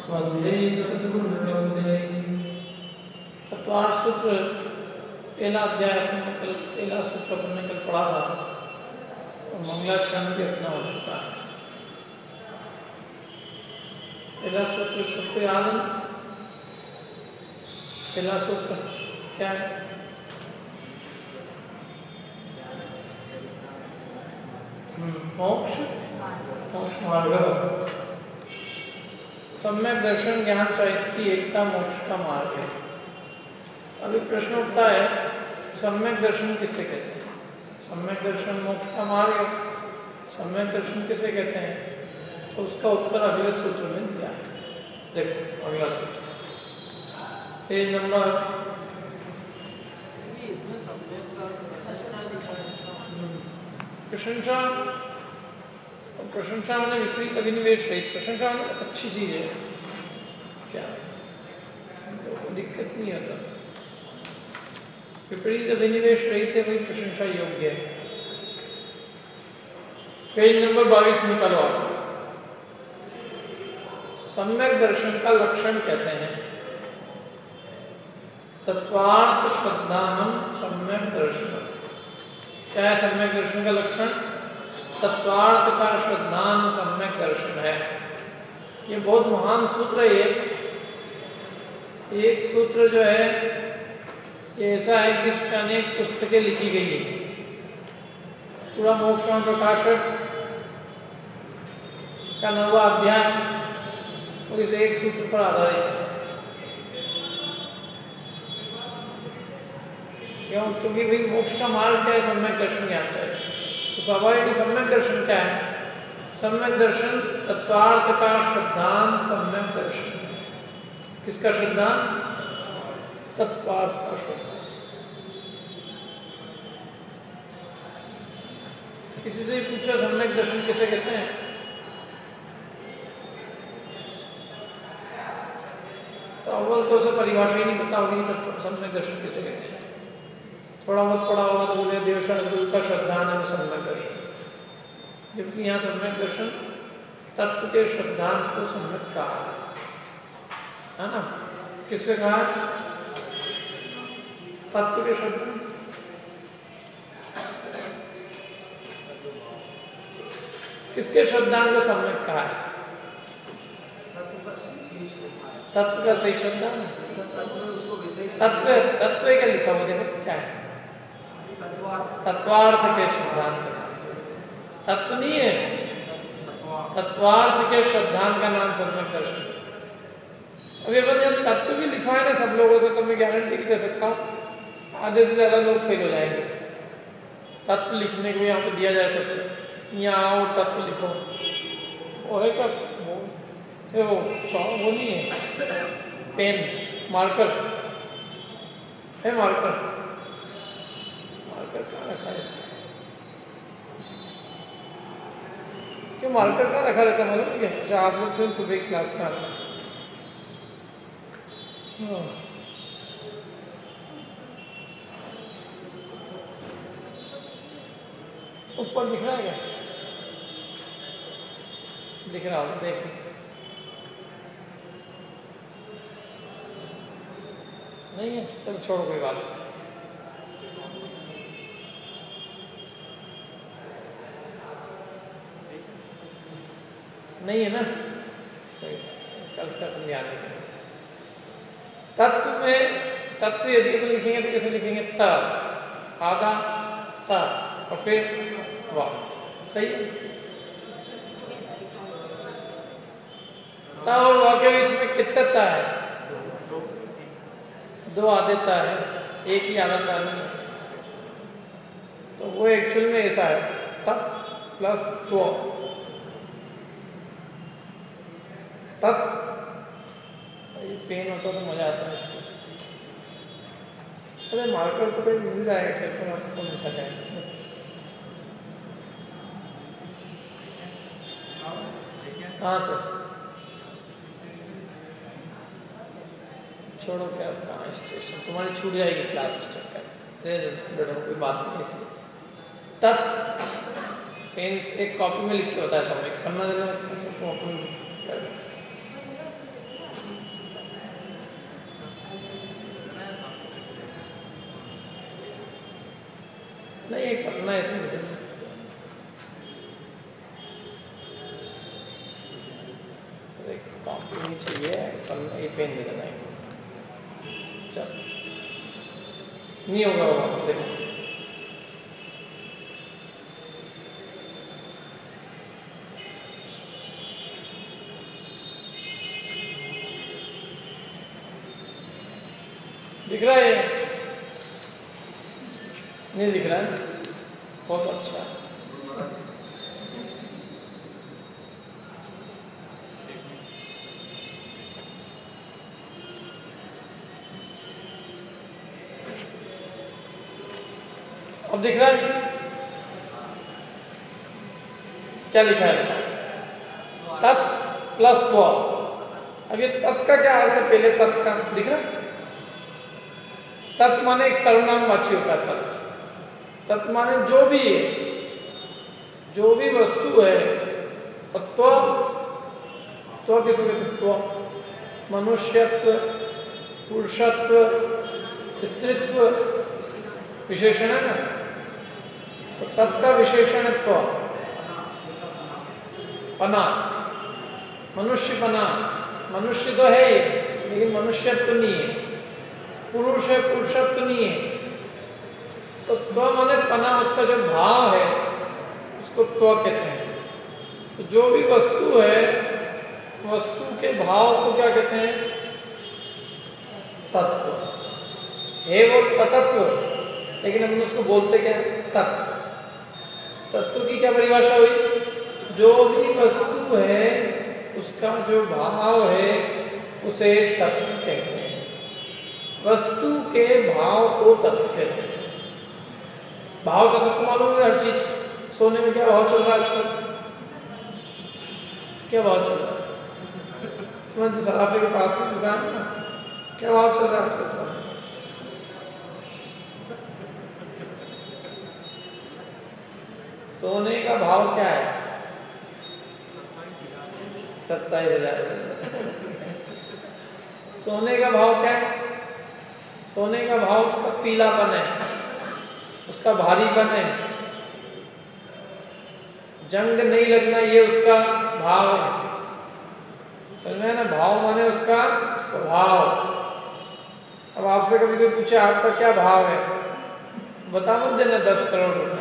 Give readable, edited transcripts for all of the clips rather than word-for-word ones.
वंदे सद्गुरुर्वंदे। तत्वार्थ सूत्र पहला अध्याय अपने कल पहला सूत्र अपने कल पढ़ा था और मंगलाचरण भी अपना हो चुका है। पहला सूत्र सबको याद है? पहला सूत्र क्या है? मोक्ष मोक्ष मार्ग, सम्यक दर्शन ज्ञान चैत्य की एकता मोक्ष का मार्ग है। अभी प्रश्न उठता है सम्यक दर्शन किसे कहते हैं? सम्यक दर्शन मोक्ष का मार्ग है, सम्यक दर्शन किसे कहते हैं? तो उसका उत्तर अगले सूत्र में दिया है। देखो अगला सूत्र पेज नंबर प्रशंसा। प्रशंसा मैंने विपरीत अभिनिवेश रहित, प्रशंसा मैंने अच्छी चीज है, क्या दिक्कत नहीं आता। विपरीत अभिनिवेश रहित है वही प्रशंसा योग्य है। पेज नंबर 22 निकालो आप। सम्यक दर्शन का लक्षण कहते हैं तत्वार्थ श्रद्धानम सम्यक दर्शन। क्या है सम्यक दर्शन का लक्षण? तत्वार्थ का श्रद्धान सम्यक दर्शन है। ये बहुत महान सूत्र है। एक सूत्र जो है ये ऐसा है जिस पर अनेक पुस्तकें लिखी गई है। पूरा मोक्षवान प्रकाशक का 9वां अध्याय और इस एक सूत्र पर आधारित है। क्यों? क्योंकि भाई मोक्ष का मार्ग क्या है? सम्यक दर्शन ज्ञान चाहिए। तो स्वाभाविक सम्यक दर्शन क्या है? सम्यक दर्शन तत्वार्थ का श्रद्धान सम्यक दर्शन। किसका श्रद्धान? तत्वार्थ का श्रद्धान। किसी से पूछा सम्यक दर्शन किसे कहते हैं? तो अव्वल तो उसे परिभाषा ही नहीं पता होगी तो सम्यक दर्शन किसे कहते हैं। थोड़ा बहुत पढ़ा होगा तो बोले देवशास्त्र गुरु का श्रद्धान है सम्यक दर्शन। जबकि यहाँ सम्यक दर्शन तत्व के श्रद्धान को सम्यक कहा है ना? किससे कहा? तत्व के श्रद्धान। किसके श्रद्धान को सम्यक कहा है? तत्व का सही श्रद्धान। तत्व तत्व क्या लिखा हुआ देखो क्या है? तत्वार्थ के श्रद्धान का नाम तत्व नहीं है, तत्वार्थ के श्रद्धान का नाम सम्यक दर्शन। अभी जब तत्व भी लिखा है ना सब लोगों से तो मैं गारंटी दे सकता हूँ आधे से ज्यादा लोग फेल हो जाएंगे। तत्व लिखने को यहाँ पे दिया जाए सबसे, यहाँ आओ तत्व लिखो। वो है क्या? वो नहीं है पेन मार्कर है? मार्कर कहाँ रखा है इसका? क्यों मार्कर कहाँ रखा रहता है मालूम है? अच्छा आप लोग तो सुबह क्लास में आते हैं। ऊपर दिख रहा है क्या? दिख रहा हो देख। नहीं है? चलो छोड़ो कोई बात नहीं है ना? कल से अपन ध्यान रखेंगे। तत्व में तत्व यदि अपन लिखेंगे तो कैसे लिखेंगे? त आधा त और फिर वाह। सही है? त और वाह के बीच में कितना त है? दो आधे त है, एक ही आधा त नहीं। तो वो एक्चुअल में ऐसा है तत् प्लस त्व। तत् पेन होता तो मजा आता है इससे। अरे मार्कर तो कोई मिल जाएगा खेल पर आपको लिखा जाएगा। कहाँ से? छोड़ो क्या कहाँ स्टेशन, तुम्हारी छूट जाएगी क्लास स्टार्ट कर। कोई बात नहीं इसलिए। तत् पेन एक कॉपी में लिख के बताता हूँ, एक पन्ना देना सबको ओपन कर। नहीं, एक पन्ना ऐसे दे देना। कॉपी नहीं चाहिए, पन्ना ये पेन दे देना। चल, नहीं होगा वो, देखो दिख रहा है? नहीं दिख रहा है? बहुत अच्छा। अब दिख रहा है? क्या लिखा है? तत् प्लस त्व। अब ये तत् का क्या अर्थ है? पहले तत् का दिख रहा है? तत् माने एक सर्वनाम वाची होता है। तत् माने जो भी है, जो भी वस्तु है। त्व किसको कहते हैं? त्व मनुष्यत्व, पुरुषत्व, स्त्रीत्व विशेषण है ना। तो तत् का विशेषण है त्व, पना, मनुष्यपना। मनुष्य तो है ही, लेकिन मनुष्यत्व नहीं है। पुरुष है, पुरुषत्व नहीं है। तो त्व माने पना, उसका जो भाव है उसको त्व कहते हैं। तो जो भी वस्तु है, वस्तु के भाव को क्या कहते हैं? तत्व है। वो तत्व, लेकिन हम उसको बोलते क्या? तत्व। तत्व की क्या परिभाषा हुई? जो भी वस्तु है उसका जो भाव है उसे तत्व कहते हैं। वस्तु के भाव को तत्व कहते हैं। भाव तो सबको मालूम है, हर चीज। सोने में क्या भाव चल रहा है आजकल? क्या भाव चल रहा है? तुम्हारे सराफे के पास में दुकान है ना, क्या भाव चल रहा है आजकल सोने? सोने का भाव क्या है? 27,000। सोने का भाव क्या है? सोने का भाव उसका पीलापन है, उसका भारीपन है, जंग नहीं लगना, ये उसका भाव है। समझ में ना? भाव माने उसका स्वभाव। अब आपसे कभी कोई पूछे आपका क्या भाव है, बता मत देना 10 करोड़ रुपए।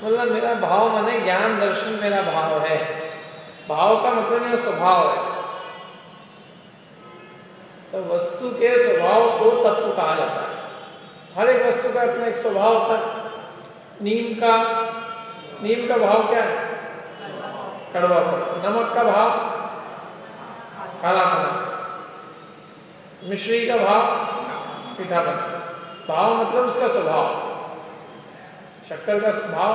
मतलब मेरा भाव माने ज्ञान दर्शन मेरा भाव है। भाव का मतलब मेरा स्वभाव है। तो वस्तु के स्वभाव को तत्व कहा जाता है। हर एक वस्तु का अपना एक स्वभाव होता है। नीम का भाव क्या है? कड़वापन। नमक का भाव खारापन। मिश्री का भाव मीठापन। भाव मतलब उसका स्वभाव। शक्कर का भाव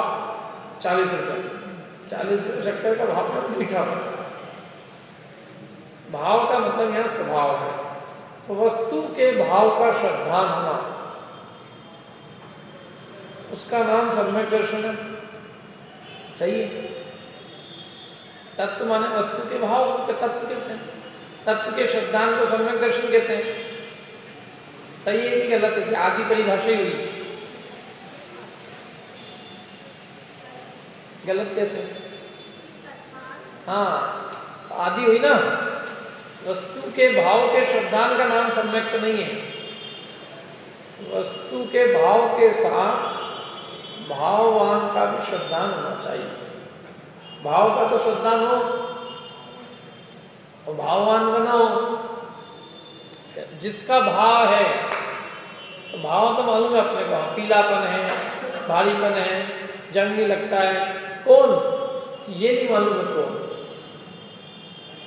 40 रुपये, 40 शक्कर का भाव का मीठापन। भाव का मतलब यहाँ स्वभाव है। तो वस्तु के भाव का श्रद्धान होना, उसका नाम सम्यक दर्शन है। सही है? तत्व माने वस्तु के भाव के तत्व कहते हैं। तत्व के श्रद्धान को सम्यक दर्शन कहते हैं। सही है कि गलत है? कि आदि परिभाषा ही हुई? गलत कैसे? हाँ, आदि हुई ना। वस्तु के भाव के श्रद्धान का नाम सम्यक तो नहीं है। वस्तु के भाव के साथ भाववान का भी श्रद्धान होना चाहिए। भाव का तो श्रद्धान हो और भाववान बनाओ। जिसका भाव है, तो भाव तो मालूम है अपने को, पीलापन है, भारीपन है, जंग नहीं लगता है। कौन? ये नहीं मालूम है कौन।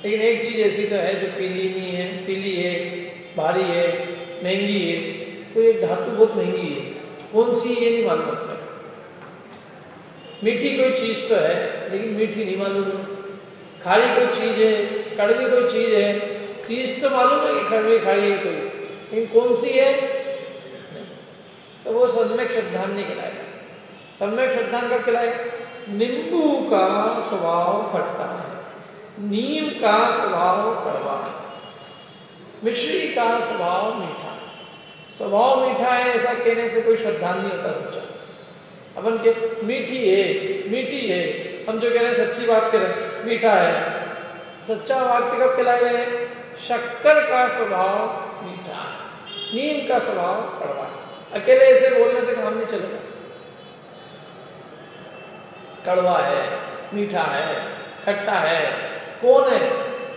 लेकिन एक चीज ऐसी तो है जो पीली नहीं है, पीली है, भारी है, महंगी है। कोई एक धातु बहुत महंगी है, कौन सी ये नहीं मालूम अपने। मीठी कोई चीज तो है, लेकिन मीठी नहीं मालूम है। खारी कोई चीज है, कड़वी कोई चीज है। चीज तो मालूम है कि कड़वी खारी है कोई, लेकिन कौन सी है नहीं। तो वो सम्यक श्रद्धान नहीं कहलाएगा। सम्यक श्रद्धान कब कहलाएगा? नींबू का स्वभाव खट्टा है, नीम का स्वभाव कड़वा है, मिश्री का स्वभाव मीठा है। स्वभाव मीठा है ऐसा कहने से कोई श्रद्धान नहीं होता सच्चा। अपन के मीठी है, हम जो कह रहे हैं सच्ची बात कह रहे हैं, मीठा है, सच्चा वाक्य कब कहलाएगा? शक्कर का स्वभाव मीठा है, नीम का स्वभाव कड़वा है। अकेले ऐसे बोलने से काम नहीं चलेगा। कड़वा है, मीठा है, खट्टा है, कौन है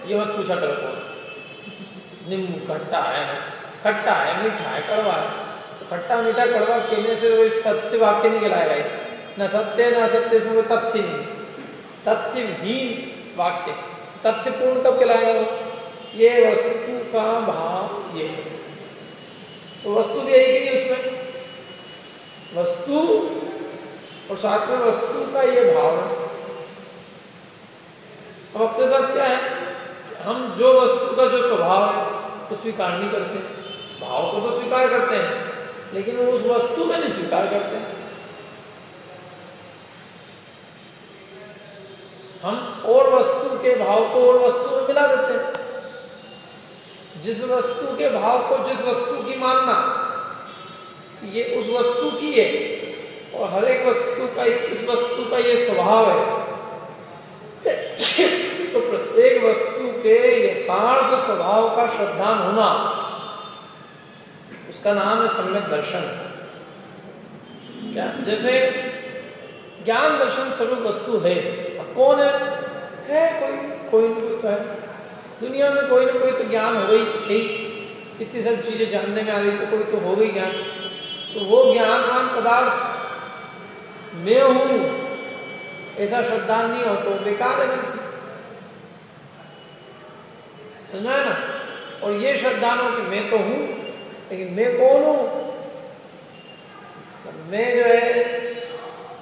ये मत पूछा करो कौन। नींबू खट्टा है, मीठा है, कड़वा है। तो खट्टा मीठा कड़वा कहने से कोई सत्य वाक्य नहीं कहलाएगा। न सत्य न असत्य, इसमें कोई तथ्य नहीं, तथ्यहीन वाक्य। तथ्यपूर्ण कब कहलाएगा? ये वस्तु का भाव ये है, तो वस्तु भी आएगी नहीं उसमें, वस्तु और साथ में वस्तु का ये भाव है। अब अपने साथ क्या है, हम जो वस्तु का जो स्वभाव है तो स्वीकार नहीं करते, भाव को तो स्वीकार करते हैं लेकिन वो उस वस्तु में नहीं स्वीकार करते। हम और वस्तु के भाव को और वस्तु में मिला देते हैं। जिस वस्तु के भाव को जिस वस्तु की मानना, ये उस वस्तु की है, और हर एक वस्तु का इस वस्तु का ये स्वभाव है, तो प्रत्येक वस्तु के यथार्थ स्वभाव का श्रद्धान होना, उसका नाम है सम्यक दर्शन। क्या? जैसे ज्ञान दर्शन स्वरूप वस्तु है, कौन है? कोई न कोई तो है दुनिया में, कोई ना कोई तो ज्ञान हो गई, इतनी सब चीजें जानने में आ रही तो कोई तो हो गई ज्ञान। तो वो ज्ञानवान पदार्थ मैं हूं ऐसा श्रद्धान नहीं हो तो बेकार है, समझा है ना? और ये श्रद्धान हो कि मैं तो हूं, लेकिन मैं कौन हूं? मैं जो है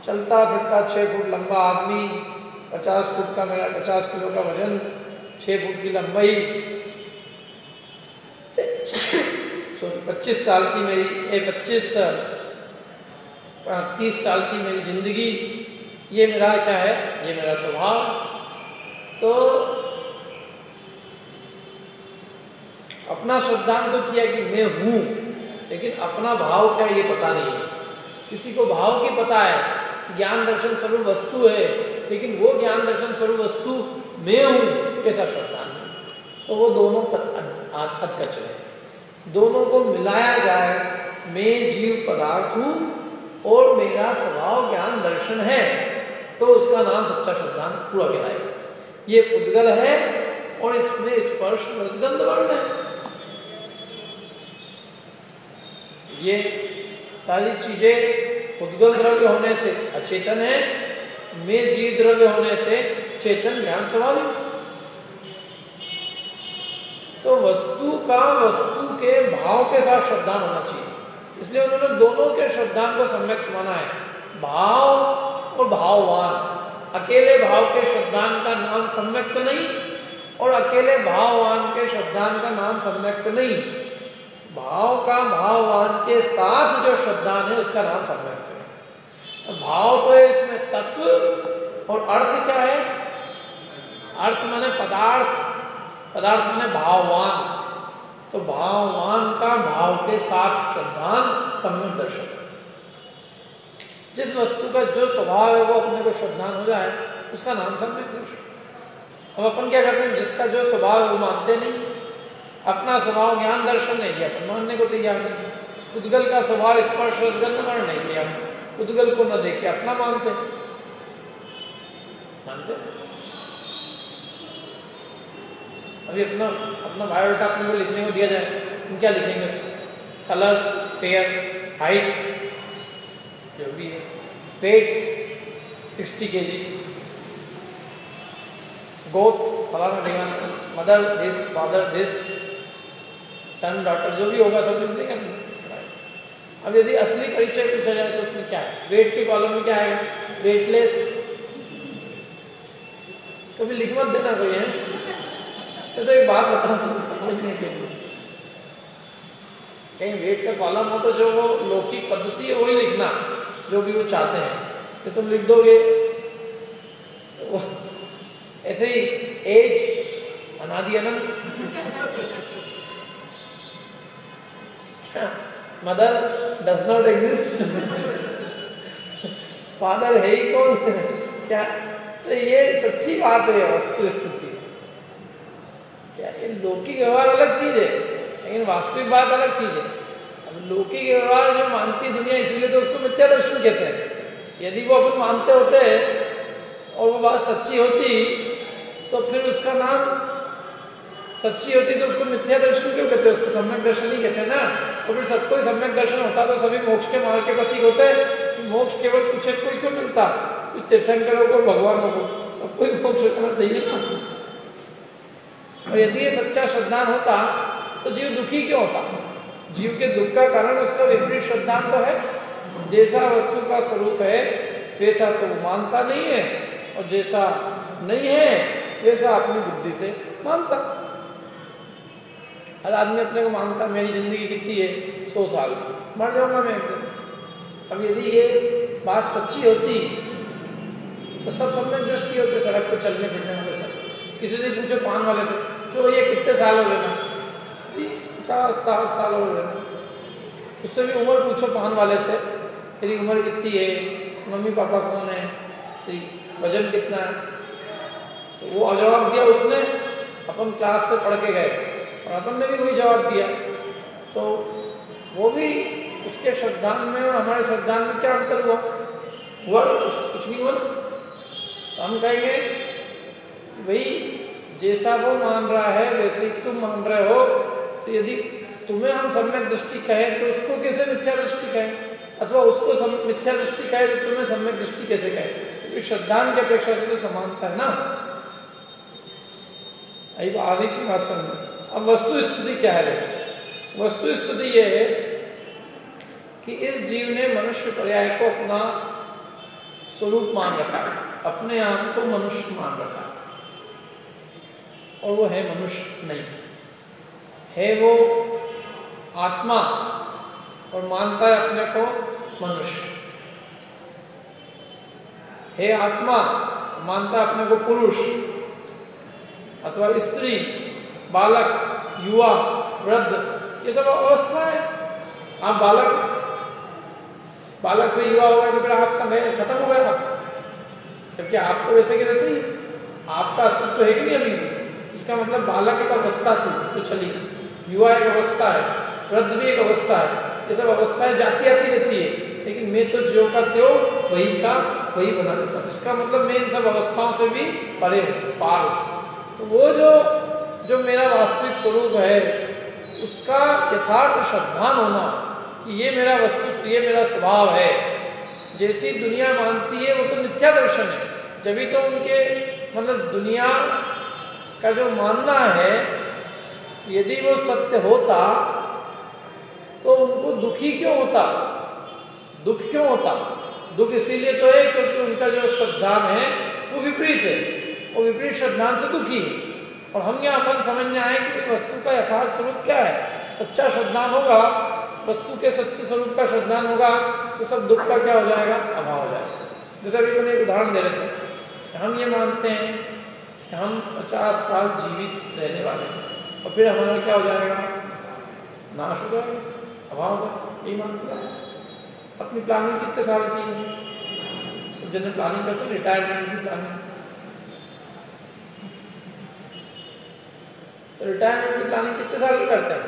चलता फिरता 6 फुट लंबा आदमी, 50 फुट का मेरा 50 किलो का वजन, 6 फुट की लंबाई, 25 साल की मेरी 30 साल की मेरी जिंदगी, ये मेरा क्या है? ये मेरा स्वभाव। तो अपना श्रद्धांत तो किया कि मैं हूं, लेकिन अपना भाव क्या है ये पता नहीं है। किसी को भाव की पता है, ज्ञान दर्शन स्वरूप वस्तु है, लेकिन वो ज्ञान दर्शन स्वरूप वस्तु मैं हूं ऐसा श्रद्धांत है। तो वो दोनों अधकच है, दोनों को मिलाया जाए, मैं जीव पदार्थ हूं और मेरा स्वभाव ज्ञान दर्शन है, तो उसका नाम सच्चा श्रद्धांत पूरा कहलाएगा। ये उद्गल है और इसमें स्पर्श रसगंध वर्ण है। ये सारी चीजें उद्गल द्रव्य होने से अचेतन है, मैं जीव द्रव्य होने से चेतन ज्ञान स्वाभाविक। तो वस्तु का वस्तु के भाव के साथ श्रद्धान होना चाहिए, इसलिए उन्होंने दोनों के श्रद्धान को सम्यक माना है, भाव और भाववान। अकेले भाव के श्रद्धान का नाम सम्यक्त नहीं, और अकेले भाववान के श्रद्धान का नाम सम्यक्त नहीं। भाव का भाववान के साथ जो श्रद्धान है उसका नाम सम्यक्त है। भाव तो है इसमें तत्व, और अर्थ क्या है? अर्थ माने पदार्थ, पदार्थ माने भाववान। तो भाववान का भाव के साथ श्रद्धान सम्यक दर्शन। जिस वस्तु का जो स्वभाव है वो अपने को श्रद्धान हो जाए, उसका नाम सम्यक दर्शन। अब अपन क्या करते हैं? जिसका जो स्वभाव है वो मानते नहीं, अपना स्वभाव ज्ञान दर्शन नहीं किया, अपन मानने को तैयार नहीं। उद्गल का स्वभाव स्पर्श रसगंध वर्ण नहीं किया, उद्गल को न देखे अपना मानते अभी अपना बायोडाटा अपने को लिखने को दिया जाए, हम क्या लिखेंगे उसमें? कलर, फेयर, हाइट, जो भी है, वेट 60 kg, गोत फलाना ढिकाना, mother this, father this, son daughter, जो भी होगा सब लिख देंगे। अब यदि असली परिचय पूछा जाए तो उसमें क्या है? वेट के कॉलम में क्या है? वेटलेस। कभी लिख मत देना कोई है, तो एक बात बताऊं समझने के लिए, कहीं वेट का कॉलम हो तो जो वो लौकिक पद्धति है वही लिखना, जो भी वो चाहते हैं। तो तुम लिख दोगे तो ऐसे ही एज अनादि अनंत, mother does not exist, father है ही कौन क्या? तो ये सच्ची बात है, वस्तु स्थिति क्या, ये लौकिक व्यवहार अलग चीज है लेकिन वास्तविक बात अलग चीज है। अब लौकिक व्यवहार जो मानती दुनिया, इसलिए तो उसको मिथ्या दर्शन कहते हैं। यदि वो अपन मानते होते और वो बात सच्ची होती तो फिर उसका नाम, सच्ची होती तो उसको मिथ्या दर्शन क्यों कहते हैं? उसको सम्यक दर्शन ही कहते हैं ना। तो फिर सबको सम्यक दर्शन होता तो सभी मोक्ष के मार्ग के प्रतीक होते। मोक्ष केवल कुछ एक कोई क्यों मिलता? कुछ तीर्थंकरों को, भगवानों को, सबको मोक्ष करना चाहिए ना। और यदि ये सच्चा श्रद्धान होता तो जीव दुखी क्यों होता? जीव के दुख का कारण उसका विपरीत श्रद्धान तो है। जैसा वस्तु का स्वरूप है वैसा तो वो मानता नहीं है, और जैसा नहीं है वैसा अपनी बुद्धि से मानता। हर आदमी अपने को मानता मेरी जिंदगी कितनी है, 100 साल, मर जाऊंगा मैं एक दिन। अब यदि ये बात सच्ची होती तो सब सम्यक दृष्टि होते, सड़क पर चलने फिरने वाले सब। किसी से पूछो पान वाले से, क्यों ये कितने साल हो गए ना? 50-60 साल हो गए। उससे भी उम्र पूछो पान वाले से, तेरी उम्र कितनी है, मम्मी पापा कौन है, तेरी वजन कितना है? तो वो जवाब दिया उसने, अपन क्लास से पढ़ के गए और अपन ने भी वही जवाब दिया। तो वो भी उसके श्रद्धान में और हमारे श्रद्धान में क्या अंतर हुआ? कुछ नहीं हुआ। तो हम कहेंगे कि भाई जैसा वो मान रहा है वैसे ही तुम मान रहे हो। तो यदि तुम्हें हम सम्यक दृष्टि कहें तो उसको कैसे मिथ्या दृष्टि कहें, अथवा उसको मिथ्या दृष्टि कहे तो तुम्हें सम्यक दृष्टि कैसे कहे? क्योंकि श्रद्धान की अपेक्षा से तो समानता है ना। अब आगे की बात समझो। अब वस्तु स्थिति क्या है? वस्तु स्थिति ये है कि इस जीव ने मनुष्य पर्याय को अपना स्वरूप मान रखा है, अपने आप को मनुष्य मान रखा है, और वो है मनुष्य नहीं है, वो आत्मा, और मानता है अपने को मनुष्य है। आत्मा मानता है अपने को पुरुष अथवा स्त्री, बालक, युवा, वृद्ध, ये सब अवस्था है। आप बालक से युवा हो गए तो फिर आपका गए, खत्म हो गया आप, जबकि आप तो वैसे के वैसे ही, आपका अस्तित्व है कि नहीं अभी? इसका मतलब बालक एक अवस्था थी तो चली, युवा एक अवस्था है, वृद्ध भी एक अवस्था है। ये सब अवस्थाएं जाती आती रहती है, लेकिन मैं तो ज्यों का त्यों वही का वही बना देता हूँ। इसका मतलब मैं इन सब अवस्थाओं से भी परे पार। तो वो जो मेरा वास्तविक स्वरूप है उसका यथार्थ श्रद्धान होना कि ये मेरा वस्तु, ये मेरा स्वभाव है, जैसी दुनिया मानती है वो तो मिथ्या दर्शन है। जब तो उनके मतलब दुनिया का जो मानना है, यदि वो सत्य होता तो उनको दुखी क्यों होता? दुख क्यों होता? दुख इसीलिए तो है क्योंकि उनका जो श्रद्धान है वो विपरीत है, वो विपरीत श्रद्धान से दुखी है। और हम यहाँ अपन समझने आए कि वस्तु का यथार्थ स्वरूप क्या है। सच्चा श्रद्धान होगा, वस्तु के सच्चे स्वरूप का श्रद्धान होगा तो सब दुख का क्या हो जाएगा? अभाव हो जाएगा। जैसे अभी मैंने एक उदाहरण दे रहे थे, हम ये मानते हैं कि हम 50 साल जीवित रहने वाले हैं और फिर हमारा क्या हो जाएगा? नाश हो जाएगा, अभाव होगा, यही मानते हैं। अपनी प्लानिंग कितने साल की है? सब जन प्लानिंग करते हैं, रिटायरमेंट की प्लानिंग। तो रिटायरमेंट की प्लानिंग कितने साल की करते हैं?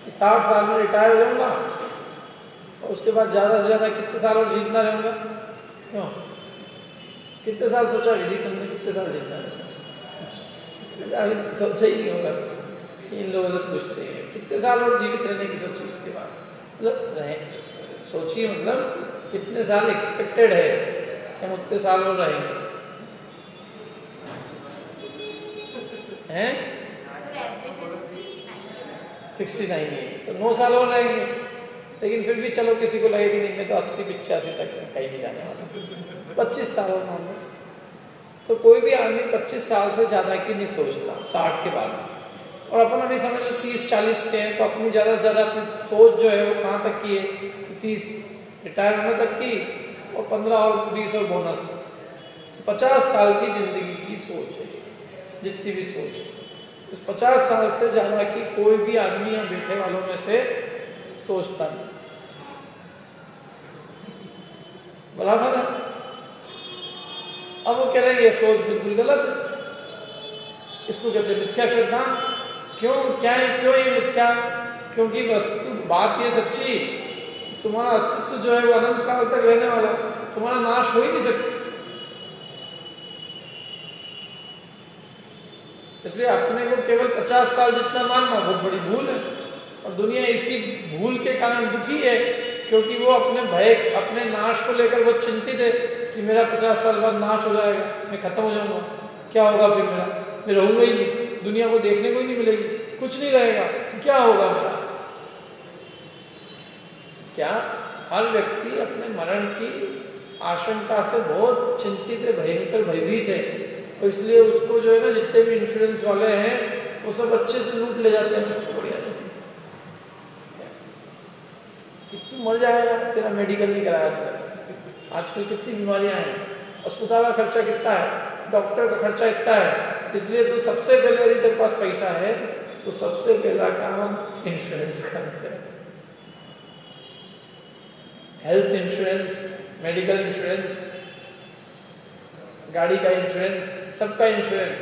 60 साल में रिटायर हो जाऊंगा और उसके बाद ज़्यादा से ज़्यादा कितने साल और जीतना रहूँगा? क्यों? कितने साल सोचा विधि तुमने, कितने साल जीतना रहूँगा? अभी सोचा ही नहीं होगा। इन लोगों से पूछते हैं कितने साल और जीवित रहने की सोची, उसके बाद मतलब सोचिए, मतलब कितने साल एक्सपेक्टेड है कि हम उतने साल और रहेंगे हैं? 69 है तो 9 साल और रहेंगे। लेकिन फिर भी चलो किसी को लगे कि नहीं मैं तो 80-85 तक कहीं नहीं जाने वाला, 25 साल और मान लो। तो कोई भी आदमी 25 साल से ज़्यादा की नहीं सोचता 60 के बाद। और अपन अभी समझ लो 30-40 के हैं तो अपनी ज़्यादा से ज़्यादा अपनी सोच जो है वो कहाँ तक की है? 30 रिटायर होने तक की और 15 और 20 और बोनस, तो 50 साल की ज़िंदगी की सोच है। जितनी भी सोच है उस 50 साल से ज़्यादा की कोई भी आदमी या बैठे वालों में से सोचता नहीं, बराबर है। अब वो कह रहे हैं ये सोच बिल्कुल गलत है, इसको कहते हैं मिथ्या सिद्धांत। क्यों, क्या है, क्यों ये मिथ्या? क्योंकि वस्तु बात ये सच्ची, तुम्हारा अस्तित्व जो है वो अनंत काल तक रहने वाला, तुम्हारा नाश हो ही नहीं सकता। इसलिए अपने को केवल 50 साल जितना मानना बहुत बड़ी भूल है, और दुनिया इसी भूल के कारण दुखी है, क्योंकि वो अपने भय, अपने नाश को लेकर बहुत चिंतित है कि मेरा 50 साल बाद नाश हो जाएगा, मैं खत्म हो जाऊंगा, क्या होगा फिर मेरा, मैं रहूंगा ही नहीं, दुनिया को देखने को ही नहीं मिलेगी, कुछ नहीं रहेगा, क्या होगा मेरा। क्या हर व्यक्ति अपने मरण की आशंका से बहुत चिंतित है, भयंकर भयभीत है, और इसलिए उसको जो है ना, जितने भी इंश्योरेंस वाले हैं वो सब अच्छे से लूट ले जाते हैं उसको बढ़िया से कि तू मर जाएगा, तेरा मेडिकल नहीं कराया तुमने। आजकल कितनी बीमारियां हैं, अस्पताल का खर्चा कितना है, डॉक्टर का खर्चा इतना है, इसलिए तो सबसे पहले यदि तेरे पास पैसा है तो सबसे पहला काम इंश्योरेंस करते हैं। हेल्थ इंश्योरेंस, मेडिकल इंश्योरेंस, गाड़ी का इंश्योरेंस, सबका इंश्योरेंस।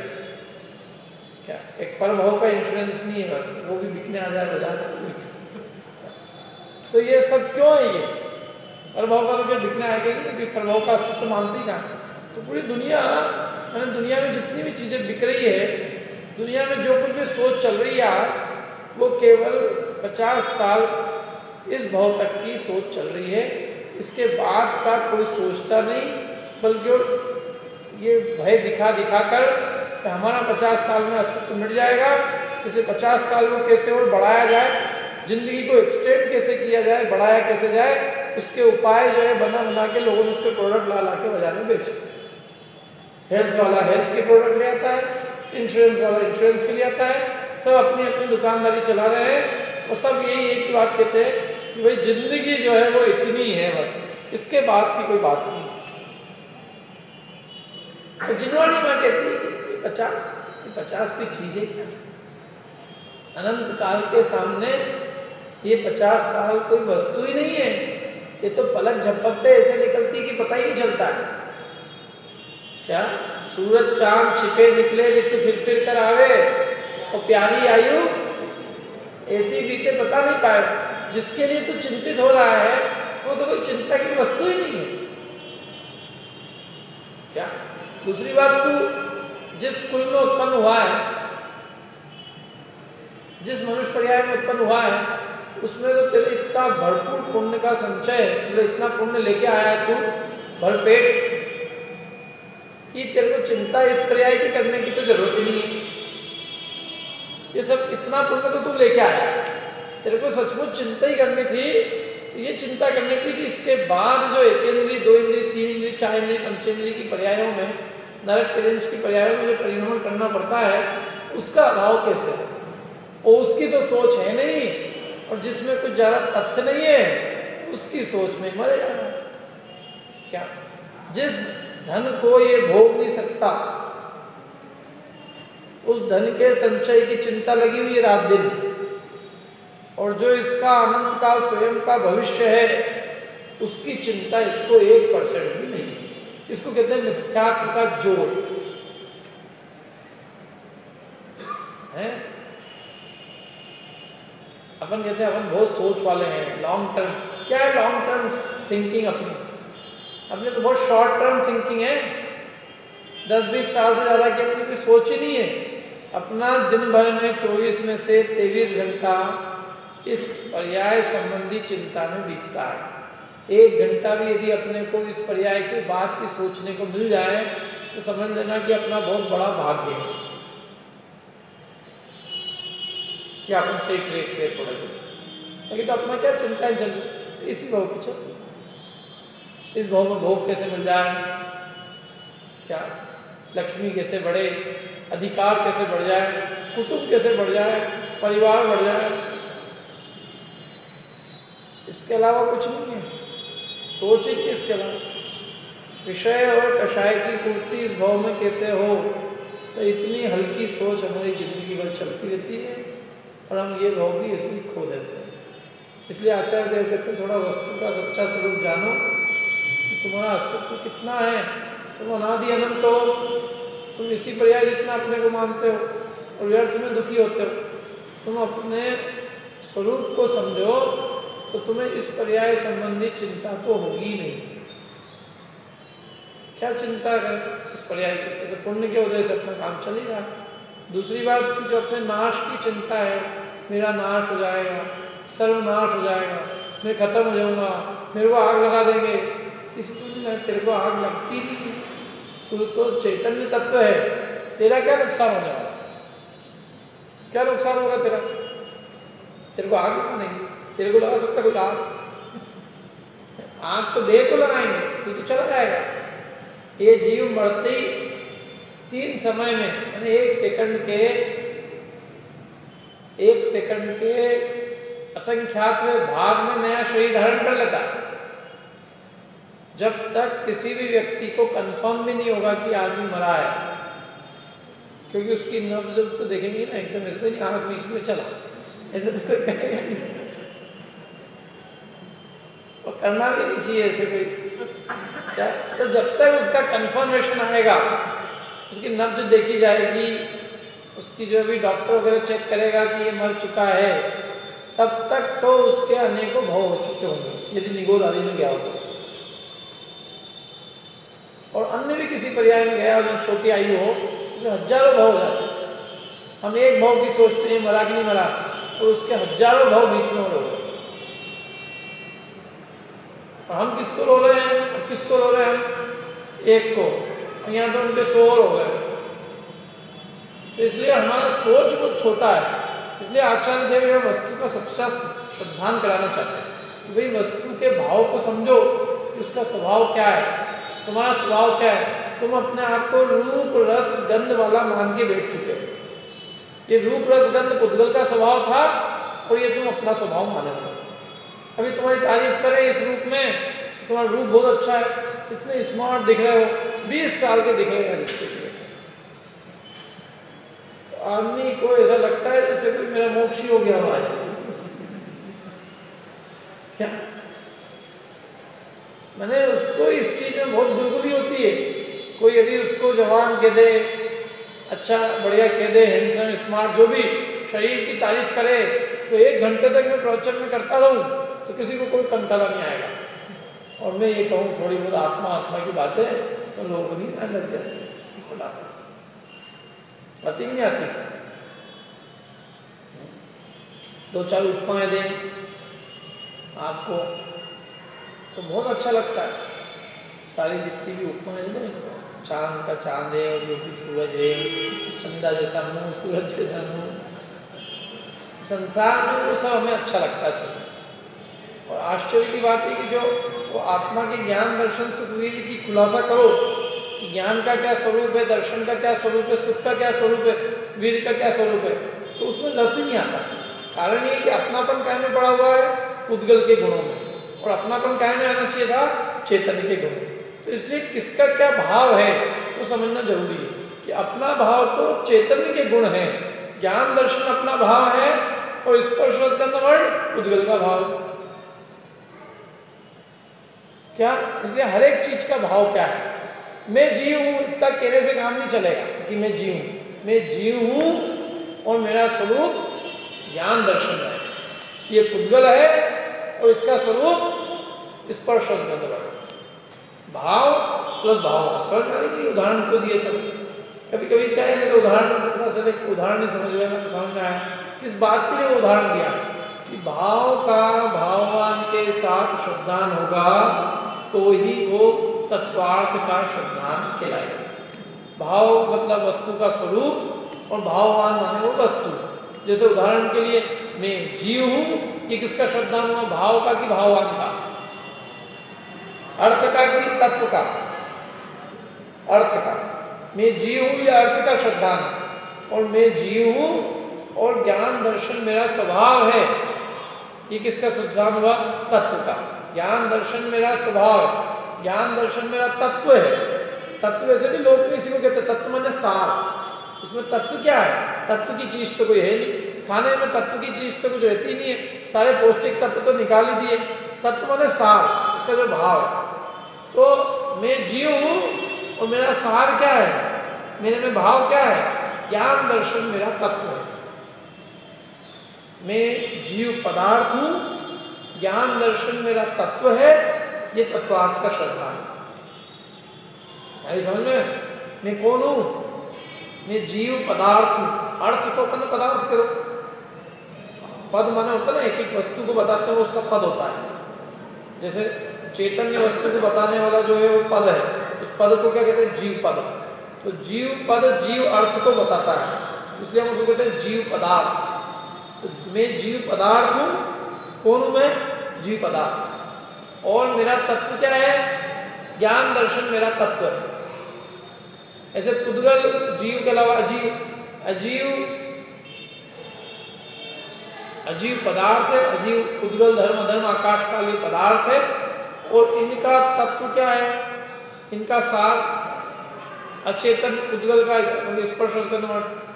क्या एक परभाव का इंश्योरेंस नहीं है बस, वो भी बिकने आ जाए बाजार में तो ये सब क्यों है? ये परभाव का तो फिर बिकने आएगा ही नहीं, परभाव का अस्तित्व तो मानते ही ना। तो पूरी दुनिया, मैंने दुनिया में जितनी भी चीज़ें बिक रही है, दुनिया में जो कुछ भी सोच चल रही है आज, वो केवल 50 साल इस भाव तक की सोच चल रही है। इसके बाद का कोई सोचता नहीं, बल्कि ये भय दिखा दिखा कर कि हमारा 50 साल में अस्तित्व मिट जाएगा, इसलिए 50 साल को कैसे और बढ़ाया जाए, जिंदगी को एक्सटेंड कैसे किया जाए, बढ़ाया कैसे जाए, उसके उपाय जो है बना बना के लोगों ने उसके प्रोडक्ट ला के बाजार में बेचे। हेल्थ वाला हेल्थ के प्रोडक्ट ले आता है, इंश्योरेंस वाला इंश्योरेंस के लिए आता है, सब अपनी अपनी दुकानदारी चला रहे हैं, और सब यही एक ही बात कहते हैं कि भाई जिंदगी जो है वो इतनी है, बस इसके बाद की कोई बात नहीं। तो जिनवाणी माँ कहती है कि 50 की चीज़ है क्या? अनंत काल के सामने ये 50 साल कोई वस्तु ही नहीं है, ये तो पलक झपकते ऐसे निकलती कि पता ही नहीं चलता है। क्या सूरज चांद छिपे निकले ऋतु फिर कर आवे, और प्यारी आयु ऐसी बीते पता नहीं पाए। जिसके लिए तू चिंतित हो रहा है वो तो कोई चिंता की वस्तु ही नहीं है। क्या दूसरी बात, तू जिस कुल में उत्पन्न हुआ है, जिस मनुष्य पर्याय में उत्पन्न हुआ है, उसमें तो तेरे इतना भरपूर पुण्य का संचय है, मतलब इतना पुण्य लेके आया है तू भरपेट, कि तेरे को चिंता इस पर्याय की करने की तो जरूरत ही नहीं है। ये सब इतना पुण्य तो तू लेके आया, तेरे को सचमुच चिंता ही करनी थी, तो ये चिंता करनी थी कि इसके बाद जो 1 इंद्रिय, 2 इंद्रिय, 3 इंद्रिय, 4 इंद्रिय, 5 इंद्रिय की पर्यायों में, नरक तिरंज की पर्यायों में जो परिभ्रमण करना पड़ता है, उसका अभाव कैसे है, और उसकी तो सोच है नहीं, और जिसमें कुछ ज़्यादा तथ्य नहीं है उसकी सोच में मरे जाना। क्या जिस धन को ये भोग नहीं सकता, उस धन के संचय की चिंता लगी हुई है रात दिन, और जो इसका अनंत काल स्वयं का भविष्य है उसकी चिंता इसको 1% भी नहीं है। इसको कहते हैं मिथ्यात्व का जोर है। अपन कहते हैं अपन बहुत सोच वाले हैं, लॉन्ग टर्म। क्या है लॉन्ग टर्म थिंकिंग? अपने तो बहुत शॉर्ट टर्म थिंकिंग है, 10-20 साल से ज़्यादा की अपनी कोई सोच ही नहीं है। अपना दिन भर में 24 में से 23 घंटा इस पर्याय संबंधी चिंता में बीतता है। 1 घंटा भी यदि अपने को इस पर्याय के बाद की सोचने को मिल जाए तो समझ लेना कि अपना बहुत बड़ा भाग्य है कि अपन सही ट्रैक पे थोड़ा बहुत। लेकिन तो अपना क्या चिंताएं चल रही, इसी भाव की चल, इस भाव में भोग कैसे मिल जाए, क्या लक्ष्मी कैसे बढ़े, अधिकार कैसे बढ़ जाए, कुटुंब कैसे बढ़ जाए, परिवार बढ़ जाए, इसके अलावा कुछ नहीं है। सोच ही कि इसके अलावा विषय और कषाय की पूर्ति इस भाव में कैसे हो, तो इतनी हल्की सोच हमारी जिंदगी भर चलती रहती है, और हम ये भाव भी ऐसे ही खो देते हैं। इसलिए आचार्य देव कहते हैं थोड़ा वस्तु का सच्चा स्वरूप जानो कि तुम्हारा अस्तित्व कितना है। तुम अनादि अनंत हो, तुम इसी पर्याय जितना अपने को मानते हो और व्यर्थ में दुखी होते हो। तुम अपने स्वरूप को समझो तो तुम्हें इस पर्याय संबंधी चिंता तो होगी नहीं। क्या चिंता कर इस पर्याय की, तो पुण्य के उदय से अपना काम चल ही रहा। दूसरी बात जो अपने नाश की चिंता है, मेरा नाश हो जाएगा, सर्वनाश हो जाएगा, मैं खत्म हो जाऊंगा, मेरे को आग लगा देंगे, किसी को नहीं, तेरे को आग लगती नहीं। तू तो चैतन्य तत्व है, तेरा क्या नुकसान होने वाला, क्या नुकसान होगा तेरा? तेरे को आग लगा देंगे, तेरे को लगा सकता कोई आग? आग तो देह को लगाएंगे, तू तो चला जाएगा। ये जीव मरते ही 3 समय में, यानी 1 सेकंड के असंख्यात में भाग में नया शरीर धारण कर लेता है। जब तक किसी भी व्यक्ति को कंफर्म भी नहीं होगा कि आदमी मरा है, क्योंकि उसकी नब्ज तो देखेंगे ना, एकदम ऐसे तो नहीं आँख बीच में चला, ऐसे तो कोई कहेगा नहीं, और करना भी नहीं चाहिए ऐसे कोई। तो जब तक उसका कंफर्मेशन आएगा, उसकी नब्ज देखी जाएगी, उसकी जो भी डॉक्टर वगैरह चेक करेगा कि ये मर चुका है, तब तक तो उसके अनेकों भव हो चुके होंगे, यदि निगोद आदि में गया हो तो। और अन्य भी किसी पर्याय में गया हो, जब छोटी आयु हो, उसे हजारों भव हो जाते हैं। हम एक भव की सोचते हैं मरा कि नहीं मरा, और उसके हजारों भव बीच में हो रहे हैं। और हम किसको रो रहे हैं, और किसको रो रहे हैं हम? एक को, और यहाँ तो उनके 100 हो गए। तो इसलिए हमारा सोच बहुत छोटा है। इसलिए आचार्य देव यह वस्तु का सच्चा श्रद्धान कराना चाहते हैं। भाई वस्तु के भाव को समझो कि उसका स्वभाव क्या है, तुम्हारा स्वभाव क्या है। तुम अपने आप को रूप रस गंध वाला मान के बैठ चुके हो। ये रूप रस गंध पुद्गल का स्वभाव था और ये तुम अपना स्वभाव माने हो। अभी तुम्हारी तारीफ करें इस रूप में, तुम्हारा रूप बहुत अच्छा है, कितने स्मार्ट दिख रहे हो, 20 साल के दिख रहे हैं। तो आदमी को ऐसा लगता है जैसे कोई मेरा मोक्ष ही हो गया हो आज। क्या मैंने उसको इस चीज में बहुत गुलगुली होती है। कोई यदि उसको जवान कह दे, अच्छा बढ़िया कह दे, हैंडसम स्मार्ट, जो भी शरीर की तारीफ करे, तो 1 घंटे तक मैं प्रवचन में करता रहूं तो किसी को कोई कंटाला नहीं आएगा। और मैं ये कहूँ थोड़ी बहुत आत्मा की बातें, तो लोगों को नहीं ध्यान लग जाते, आती नहीं आती। 2-4 उपमाएं दें आपको तो बहुत अच्छा लगता है। सारी जितनी भी उपमाएं दें, चांद का चांद है और जो भी सूरज है, चंदा जैसा मुंह, सूरज जैसा मुंह, संसार में वो सब हमें अच्छा लगता है सब। और आश्चर्य की बात है कि जो वो आत्मा के ज्ञान दर्शन सुख वीर्य की खुलासा करो, ज्ञान का क्या स्वरूप है, दर्शन का क्या स्वरूप है, सुख का क्या स्वरूप है, वीर्य का क्या स्वरूप है, तो उसमें रस ही नहीं आता। कारण ये कि अपनापन काहे में पड़ा हुआ है? उद्गल के गुणों में। और अपनापन काहे में आना चाहिए था? चैतन्य के गुण में। तो इसलिए किसका क्या भाव है वो समझना जरूरी है कि अपना भाव तो चैतन्य के गुण है, ज्ञान दर्शन अपना भाव है, और स्पर्श रस गंध वर्ण उद्गल का भाव क्या। इसलिए हर एक चीज का भाव क्या है? मैं जीव हूं इतना कहने से काम नहीं चलेगा कि मैं जीव हूं। मैं जीव हूं और मेरा स्वरूप ज्ञान दर्शन है, ये पुद्गल है और इसका स्वरूप स्पर्श रस गंध वर्ण। भाव प्लस भाव समझ में नहीं, उदाहरण क्यों दिए सब? कभी कभी क्या है तो उदाहरण पता चले, उदाहरण नहीं समझ में आया किस बात के लिए वो उदाहरण दिया कि भाव का भाववान के साथ श्रद्धान होगा तो ही वो तत्वार्थ का श्रद्धान कहलाएगा। भाव मतलब वस्तु का स्वरूप और भाववान माने वो वस्तु। जैसे उदाहरण के लिए मैं जीव हूं, ये किसका श्रद्धान हुआ? भाव का कि भाववान का? अर्थ का कि तत्व का? अर्थ का। मैं जीव हूं या अर्थ का श्रद्धान? और मैं जीव हूं और ज्ञान दर्शन मेरा स्वभाव है, ये किसका श्रद्धान हुआ? तत्व का। ज्ञान दर्शन मेरा स्वभाव है, ज्ञान दर्शन मेरा तत्व है। तत्व वैसे भी लोग इसी को कहते हैं, तत्व माने सार। उसमें तत्व क्या है? तत्व की चीज तो कोई है नहीं, खाने में तत्व की चीज तो कुछ रहती नहीं है, सारे पौष्टिक तत्व तो निकाल ही दिए। तत्व माने सार, उसका जो भाव है। तो मैं जीव हूँ और मेरा सार क्या है, मेरे में भाव क्या है, ज्ञान दर्शन मेरा तत्व है। मैं जीव पदार्थ हूँ, ज्ञान दर्शन मेरा तत्व है। ये तत्वार्थ का श्रद्धा है। आई समझ में? मैं कौन हूँ? मैं जीव पदार्थ हूँ। अर्थ को अपन पदार्थ करो, पद माने होता है ना, एक एक वस्तु को बताते हैं उसका पद होता है। जैसे चैतन्य वस्तु को बताने वाला जो है वो पद है, उस पद को क्या कहते हैं? जीव पद। तो जीव पद जीव अर्थ को बताता है, इसलिए हम उसको कहते हैं जीव पदार्थ। तो मैं जीव पदार्थ हूँ। कौन हूँ मैं? जीव पदार्थ। और मेरा तत्व क्या है? ज्ञान दर्शन मेरा तत्व है। ऐसे पुद्गल जीव के अलावा अजीव, अजीव पदार्थ है। अजीव पुद्गल धर्म धर्म आकाश काल ये पदार्थ है। और इनका तत्व क्या है? इनका सार अचेतन पुद्गल का स्पर्श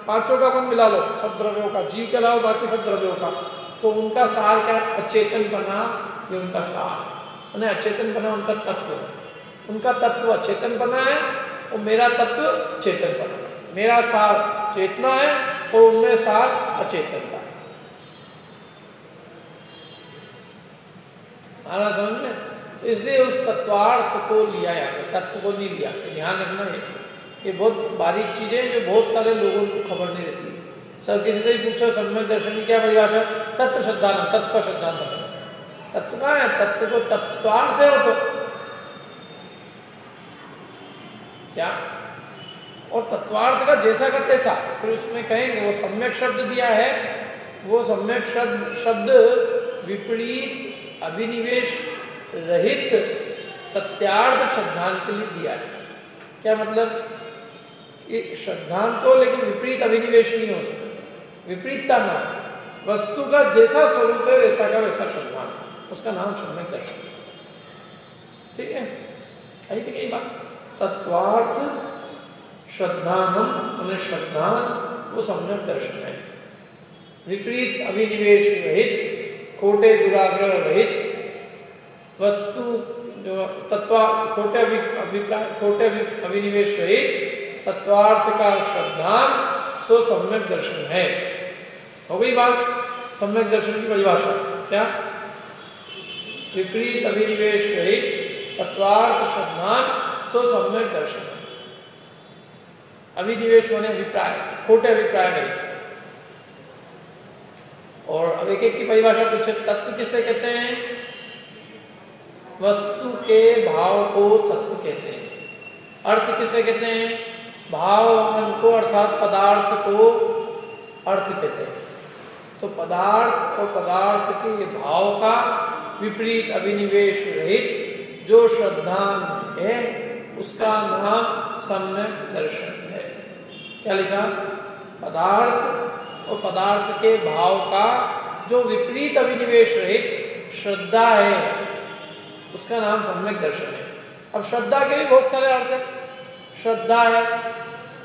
पांचों का अपन मिला लो, सब द्रव्यों का, जीव के अलावा बाकी सब द्रव्यों का। तो उनका सार क्या है? अचेतन बना, ये उनका सार। उन्हें अचेतन बना उनका तत्व है। उनका तत्व अचेतन बना है और मेरा तत्व चेतन बना है। मेरा सार चेतना है और उनमें सार अचेतन का। आना समझ में? तो इसलिए उस तत्वार्थ को लिया यहाँ पे, तत्व को नहीं लिया। ध्यान रखना है, ये बहुत बारीक चीजें हैं जो बहुत सारे लोगों को खबर नहीं रहती। सब किसी से ही पूछो सम्यक दर्शन की क्या परिभाषा? तत्व श्रद्धान, तत्व का श्रद्धांत है। तत्व कहाँ है? तत्व को तत्वार्थ है वो तो क्या, और तत्वार्थ का जैसा का तैसा। फिर उसमें कहेंगे वो सम्यक शब्द दिया है, वो सम्यक शब्द विपरीत अभिनिवेश रहित सत्यार्थ श्रद्धांत के लिए दिया है। क्या मतलब? ये श्रद्धांत हो लेकिन विपरीत अभिनिवेश नहीं हो सकता, विपरीतता ना, वस्तु का जैसा स्वरूप है वैसा का वैसा श्रद्धांत, उसका नाम सम्यक दर्शन। ठीक है, आई थी कई बात। तत्वार्थ श्रद्धानम, उन्हें श्रद्धान वो सम्यक दर्शन है। विपरीत अभिनिवेश रहित, खोटे दुराग्रह रहित वस्तु जो तत्व, खोटे अभिप्राय, खोटे अभिनिवेश रहित तत्वार्थ का श्रद्धान सो सम्यक दर्शन है। हो गई बात सम्यक दर्शन की परिभाषा। क्या? विपरीत अभिनिवेश रहित तत्वार्थ श्रद्धान सो सम्यक दर्शन। अभिनिवेश माने अभिप्राय, खोटे अभिप्राय नहीं। और अब एक एक की परिभाषा पूछे। तत्व किसे कहते हैं? वस्तु के भाव को तत्व कहते हैं। अर्थ किसे कहते हैं? भाववान को अर्थात पदार्थ को अर्थ कहते हैं। तो पदार्थ और पदार्थ के भाव का विपरीत अभिनिवेश रहित जो श्रद्धान है उसका नाम सम्यक दर्शन है। क्या लिखा? पदार्थ और पदार्थ के भाव का जो विपरीत अभिनिवेश रहित श्रद्धा है उसका नाम सम्यक दर्शन है। अब श्रद्धा के भी बहुत सारे अर्थ हैं। श्रद्धा है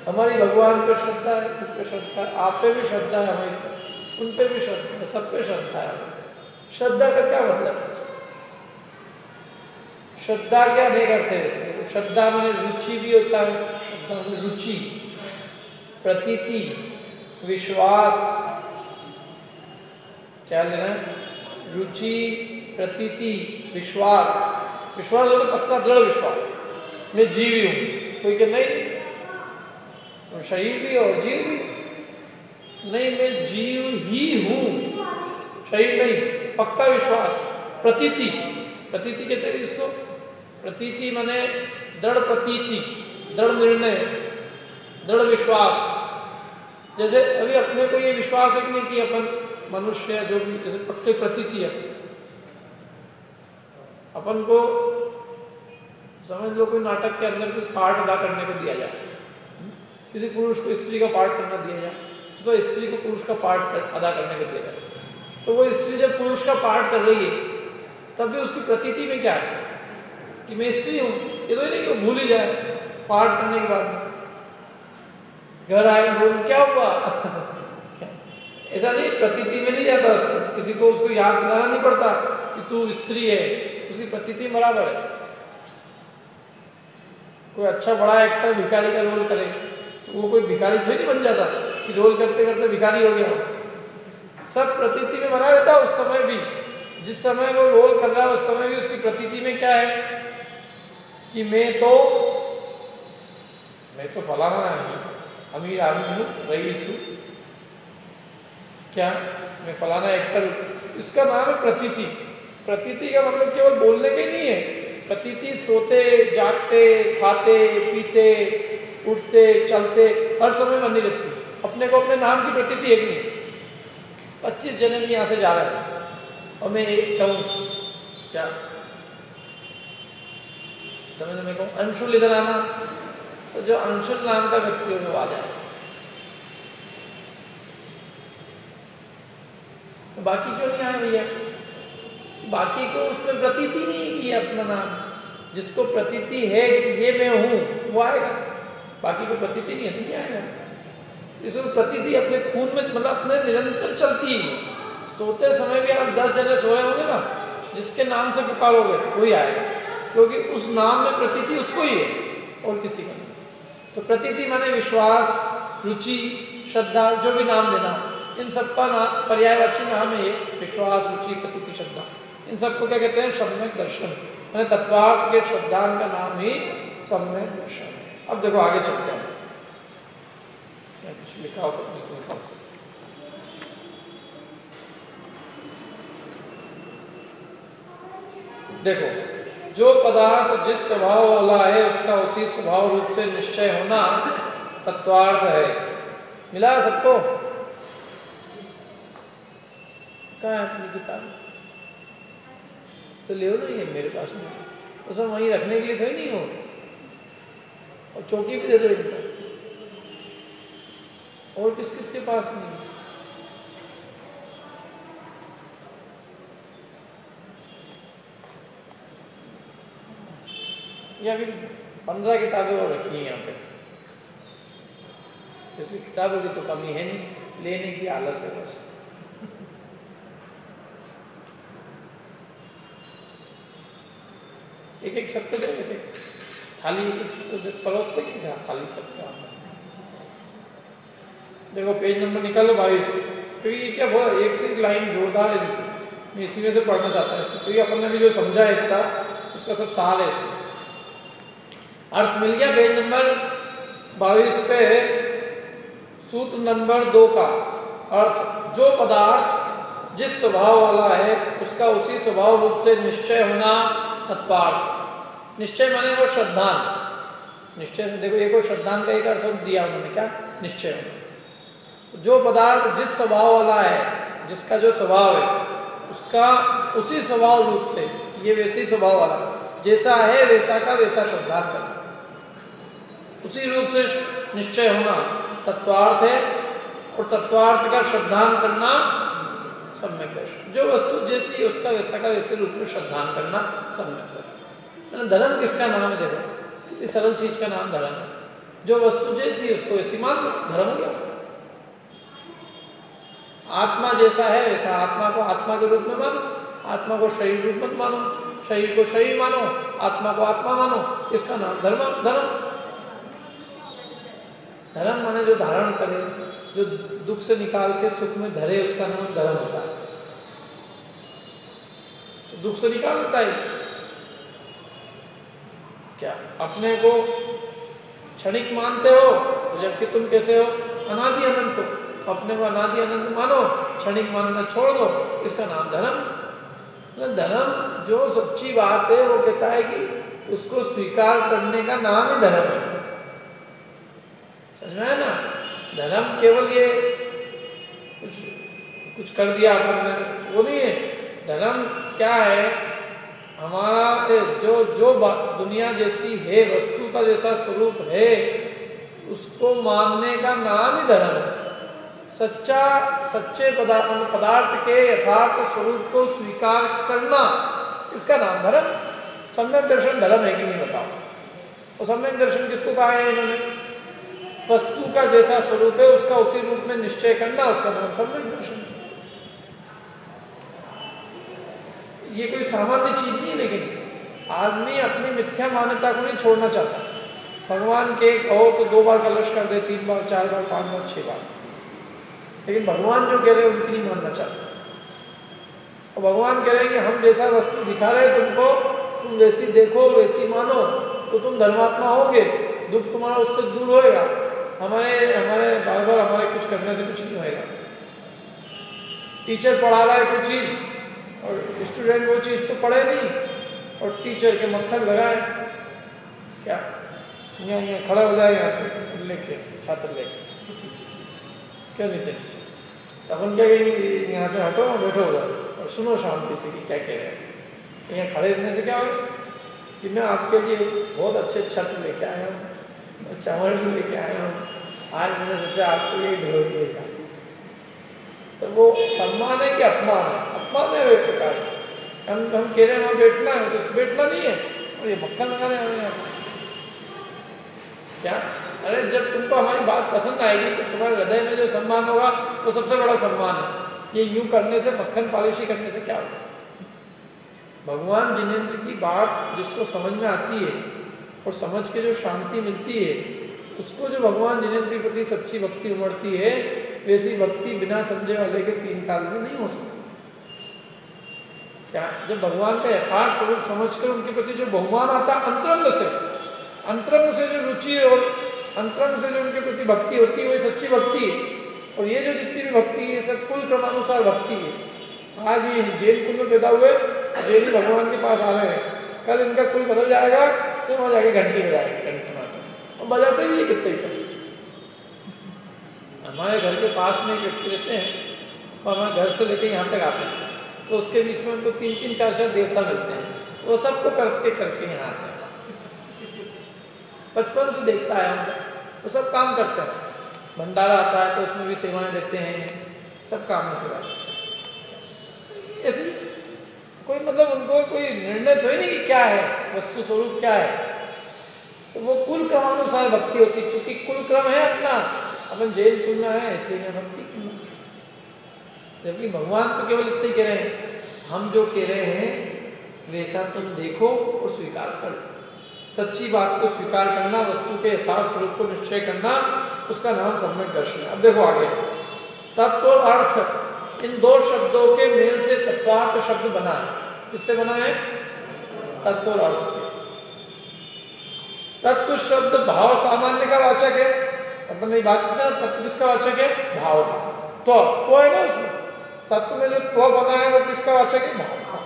हमारी भगवान पे श्रद्धा है, खुद पे श्रद्धा है, आप पे भी श्रद्धा है, हमारी तो उन पे भी श्रद्धा है, सब पे श्रद्धा है। श्रद्धा का क्या मतलब? श्रद्धा के अनेक अर्थ है। श्रद्धा में रुचि भी होता है। श्रद्धा में रुचि, प्रतीति, विश्वास, क्या लेना है? रुचि, प्रतीति, विश्वास। विश्वास हो तो पक्का दृढ़ विश्वास, मैं जीवी हूँ। कोई कहे नहीं, और शरीर भी और जीव भी नहीं, मैं जीव ही हूँ, शरीर नहीं, पक्का विश्वास। प्रतीति, प्रतीति कहते हैं इसको। प्रतीति माने दृढ़ प्रतीति, दृढ़ निर्णय, दृढ़ विश्वास। जैसे अभी अपने को ये विश्वास है कि नहीं कि अपन मनुष्य जो भी, जैसे पक्के प्रतीति है, अपन को समझ लो कोई नाटक के अंदर कोई पार्ट अदा करने को दिया जाए, किसी पुरुष को स्त्री का पार्ट करना दिया जाए, तो स्त्री को पुरुष का पार्ट अदा करने को दिया जाए, तो वो स्त्री जब पुरुष का पार्ट कर रही है तब भी उसकी प्रतीति में क्या है कि मैं स्त्री हूँ। ये तो नहीं कि वो भूल ही जाए पार्ट करने के बाद। घर आए बोल क्या हुआ ऐसा नहीं, प्रतीति में नहीं जाता उसको, किसी को उसको याद दिलाना नहीं पड़ता कि तू स्त्री है, उसकी प्रतीति बराबर है। कोई अच्छा बड़ा एक्टर भिखारी का रोल करे तो वो कोई भिखारी थोड़ी नहीं बन जाता कि रोल करते करते भिखारी हो गया। सब प्रतीति में बना रहता है। उस समय भी, जिस समय वो रोल कर रहा है उस समय भी उसकी प्रतीति में क्या है कि मैं तो फलाना नहीं, अमीर आदमी हूँ, रईस हूँ, क्या मैं फलाना एक्टर, इसका नाम है प्रतीति। प्रतीति का मतलब केवल बोलने के नहीं है। प्रतीति सोते जागते खाते पीते उठते चलते हर समय बनी रहती है। अपने को अपने नाम की प्रतीति एक नहीं। 25 जनवरी यहाँ से जा रहा है और मैं एक कहूँ क्या, समझ में कहूँ अंशुल इधर आना, तो जो अंशुल नाम का व्यक्ति है वो आ जाए, तो बाकी क्यों नहीं आए भैया? बाकी को उसमें प्रतीति नहीं है कि ये अपना नाम, जिसको प्रतीति है कि ये मैं हूँ वो आएगा, बाकी को प्रतीति नहीं है तो नहीं आएगा। इसको प्रतीति अपने खून में मतलब अपने निरंतर चलती है। सोते समय भी आप 10 जने सोए होंगे ना, जिसके नाम से पुकारोगे वही आएगा, क्योंकि उस नाम में प्रतीति उसको ही है और किसी का नहीं। तो प्रतीति माने विश्वास, रुचि, श्रद्धा, जो भी नाम देना, इन सबका नाम पर्यायवाची नाम है ये। विश्वास, रुचि, प्रतीति, श्रद्धा, इन सबको क्या कहते हैं? सम्यक दर्शन। मैंने तत्वार्थ के श्रद्धान का नाम ही सम्यक दर्शन है। अब देखो आगे चलते हैं, कुछ लिखा हो तो लिखा हो। देखो, जो पदार्थ जिस स्वभाव वाला है उसका उसी स्वभाव रूप से निश्चय होना तत्वार्थ है। मिला है सबको? कहाँ है अपनी किताब? तो ले लो, ये मेरे पास नहीं, तो सब वहीं रखने के लिए थोड़ी नहीं हो, और चौकी भी दे दो इनको। और किस किस के पास नहीं? ये अभी 15 किताबें और रखी हैं यहाँ पे, इसलिए किताबों की तो कमी है नहीं, लेने की आलस है बस। एक एक सबको दे देते, थाली एक एक सबको दे, परोस से क्या थाली सबका। देखो पेज नंबर निकालो 22, क्योंकि ये क्या बोला, एक से एक लाइन जोरदार है, मैं इसी में से पढ़ना चाहता हूँ इसको, क्योंकि अपन ने भी जो समझा है इतना उसका सब सार है इसमें। अर्थ मिल गया पेज नंबर 22 पे, सूत्र नंबर 2 का अर्थ, जो पदार्थ जिस स्वभाव वाला है उसका उसी स्वभाव रूप से निश्चय होना तत्वार्थ। निश्चय माने वो श्रद्धान, निश्चय देखो एक और श्रद्धान का एक अर्थ दिया उन्होंने, क्या? निश्चय होना। तो जो पदार्थ जिस स्वभाव वाला है, जिसका जो स्वभाव है उसका उसी स्वभाव रूप से, ये वैसे ही स्वभाव वाला, जैसा है वैसा का वैसा श्रद्धान करना, उसी रूप से निश्चय होना तत्वार्थ है। और तत्वार्थ का श्रद्धान करना सम्यक दर्शन। जो वस्तु जैसी उसका वैसा का वैसे रूप में श्रद्धान करना सम्यक दर्शन। धर्म किसका नाम है? देखो कितनी सरल चीज का नाम धर्म है। जो वस्तु जैसी उसको वैसी मान लो, धर्म हो गया। आत्मा जैसा है वैसा आत्मा को आत्मा के रूप में मानो, आत्मा को शरीर रूप मत मानो, शरीर को शरीर मानो, आत्मा को आत्मा मानो, इसका नाम धर्म। धर्म माने जो धारण करे, जो दुख से निकाल के सुख में धरे, उसका नाम धर्म होता है। तो दुख से निकाल देता है क्या? अपने को क्षणिक मानते हो जबकि तुम कैसे हो? अनादि अनंत हो। अपने को अनादि अनंत मानो, क्षणिक मानना छोड़ दो, इसका नाम धर्म। धर्म जो सच्ची बात है वो कहता है कि उसको स्वीकार करने का नाम ही धर्म है। समझ में है ना? धर्म केवल ये कुछ कर दिया अपन ने, वो नहीं है। धर्म क्या है? हमारा जो दुनिया जैसी है, वस्तु का जैसा स्वरूप है, उसको मानने का नाम ही धर्म है। सच्चे पदार्थ के यथार्थ स्वरूप को स्वीकार करना, इसका नाम धर्म। सम्यक दर्शन धर्म है कि नहीं बताओ? और सम्यक दर्शन किसको कहा है इन्होंने? वस्तु का जैसा स्वरूप है उसका उसी रूप में निश्चय करना, उसका नाम सम्यक दर्शन। ये कोई सामान्य चीज नहीं, लेकिन आदमी अपनी मिथ्या मान्यता को नहीं छोड़ना चाहता। भगवान के कहो तो 2 बार कलश कर दे, 3 बार, 4 बार, 5 बार, 6 बार, लेकिन भगवान जो कह रहे हैं उनकी नहीं मानना चाहता। और भगवान कह रहे हैं कि हम जैसा वस्तु दिखा रहे हैं तुमको, तुम वैसी देखो, वैसी मानो, तो तुम धर्मात्मा होगे, दुख तुम्हारा उससे दूर होएगा। हमारे बार बार हमारे कुछ करने से कुछ नहीं होएगा। टीचर पढ़ा रहा है कुछ चीज़ और स्टूडेंट वो चीज़ तो पढ़े नहीं, और टीचर के मक्खन लगाए, क्या यहाँ खड़ा हो जाए यहाँ पे लेके, छात्र लेके, क्या नहीं चाहिए। तो अपन क्या कहेंगे, यहाँ से हटो और बैठो उधर और सुनो शांति से कि क्या कह रहे हैं। यहाँ खड़े रहने से क्या होगा कि मैं आपके लिए बहुत अच्छे छत्र लेके आया हूँ, चावल भी लेके आया हूँ, आज मैंने सोचा आपको ये ढोल देगा। तो वो सम्मान है कि अपमान है? अपमान है एक प्रकार से। हम कह रहे हैं वहाँ बैठना है तो बैठना नहीं है, और ये मक्खन लगा रहे हैं यहाँ क्या। अरे जब तुमको हमारी बात पसंद आएगी तो तुम्हारे हृदय में जो सम्मान होगा वो सबसे बड़ा सम्मान है। ये यूं करने से, मक्खन पॉलिशी करने से क्या होगा। भगवान जिनेंद्र की बात जिसको समझ में आती है और समझ के जो शांति मिलती है, उसको जो भगवान जिनेंद्र के प्रति सच्ची भक्ति उमड़ती है, वैसी भक्ति बिना समझे वाले के 3 काल में नहीं हो सकती। क्या जब भगवान का यथार्थ स्वरूप समझकर उनके प्रति जो बहुमान आता अंतरंग से जो रुचि और अंतरंग से जो उनके प्रति भक्ति होती है, वही सच्ची भक्ति है। और ये जो जितनी भी भक्ति है सब कुल क्रमानुसार भक्ति है। आज ये जैन कुल में पैदा हुए, जैन भगवान के पास आ रहे हैं, कल इनका कुल बदल जाएगा तो वहाँ जाके घंटी बजाएंगे, घंटी मारते और बजाते भी है कितने ही तक। हमारे घर के पास में एक व्यक्ति रहते हैं और हमारे घर से लेके यहाँ तक आते हैं, तो उसके बीच में उनको 3-3, 4-4 देवता मिलते हैं, तो वो सबको करके यहाँ आते हैं। बचपन से देखता है हम, तो सब काम करते हैं। भंडारा आता है तो उसमें भी सेवाएं देते हैं, सब काम में सेवा। ऐसे कोई मतलब उनको कोई निर्णय तो ही नहीं कि क्या है वस्तु स्वरूप क्या है, तो वो कुल क्रमानुसार भक्ति होती है। चूंकि कुल क्रम है अपना, अपन जैन कुल में है इसलिए मैं भक्ति की। जबकि भगवान तो केवल इतना ही कह रहे हैं, हम जो कह रहे हैं वैसा तुम देखो और स्वीकार कर। सच्ची बात को स्वीकार करना, वस्तु के यथार्थ स्वरूप को निश्चय करना, उसका नाम सम्यक दर्शन है। अब देखो आगे, तत्व और अर्थ, इन 2 शब्दों के मेल से तत्वार्थ शब्द बना है। किससे बना है? तत्व और अर्थ के। तत्व शब्द भाव सामान्य का वाचक है, अपन ने बात की ना, तत्व किसका वाचक है? भाव का। तो है ना उसमें, तत्व में जो तो बना है वो किसका वाचक है? भाव का।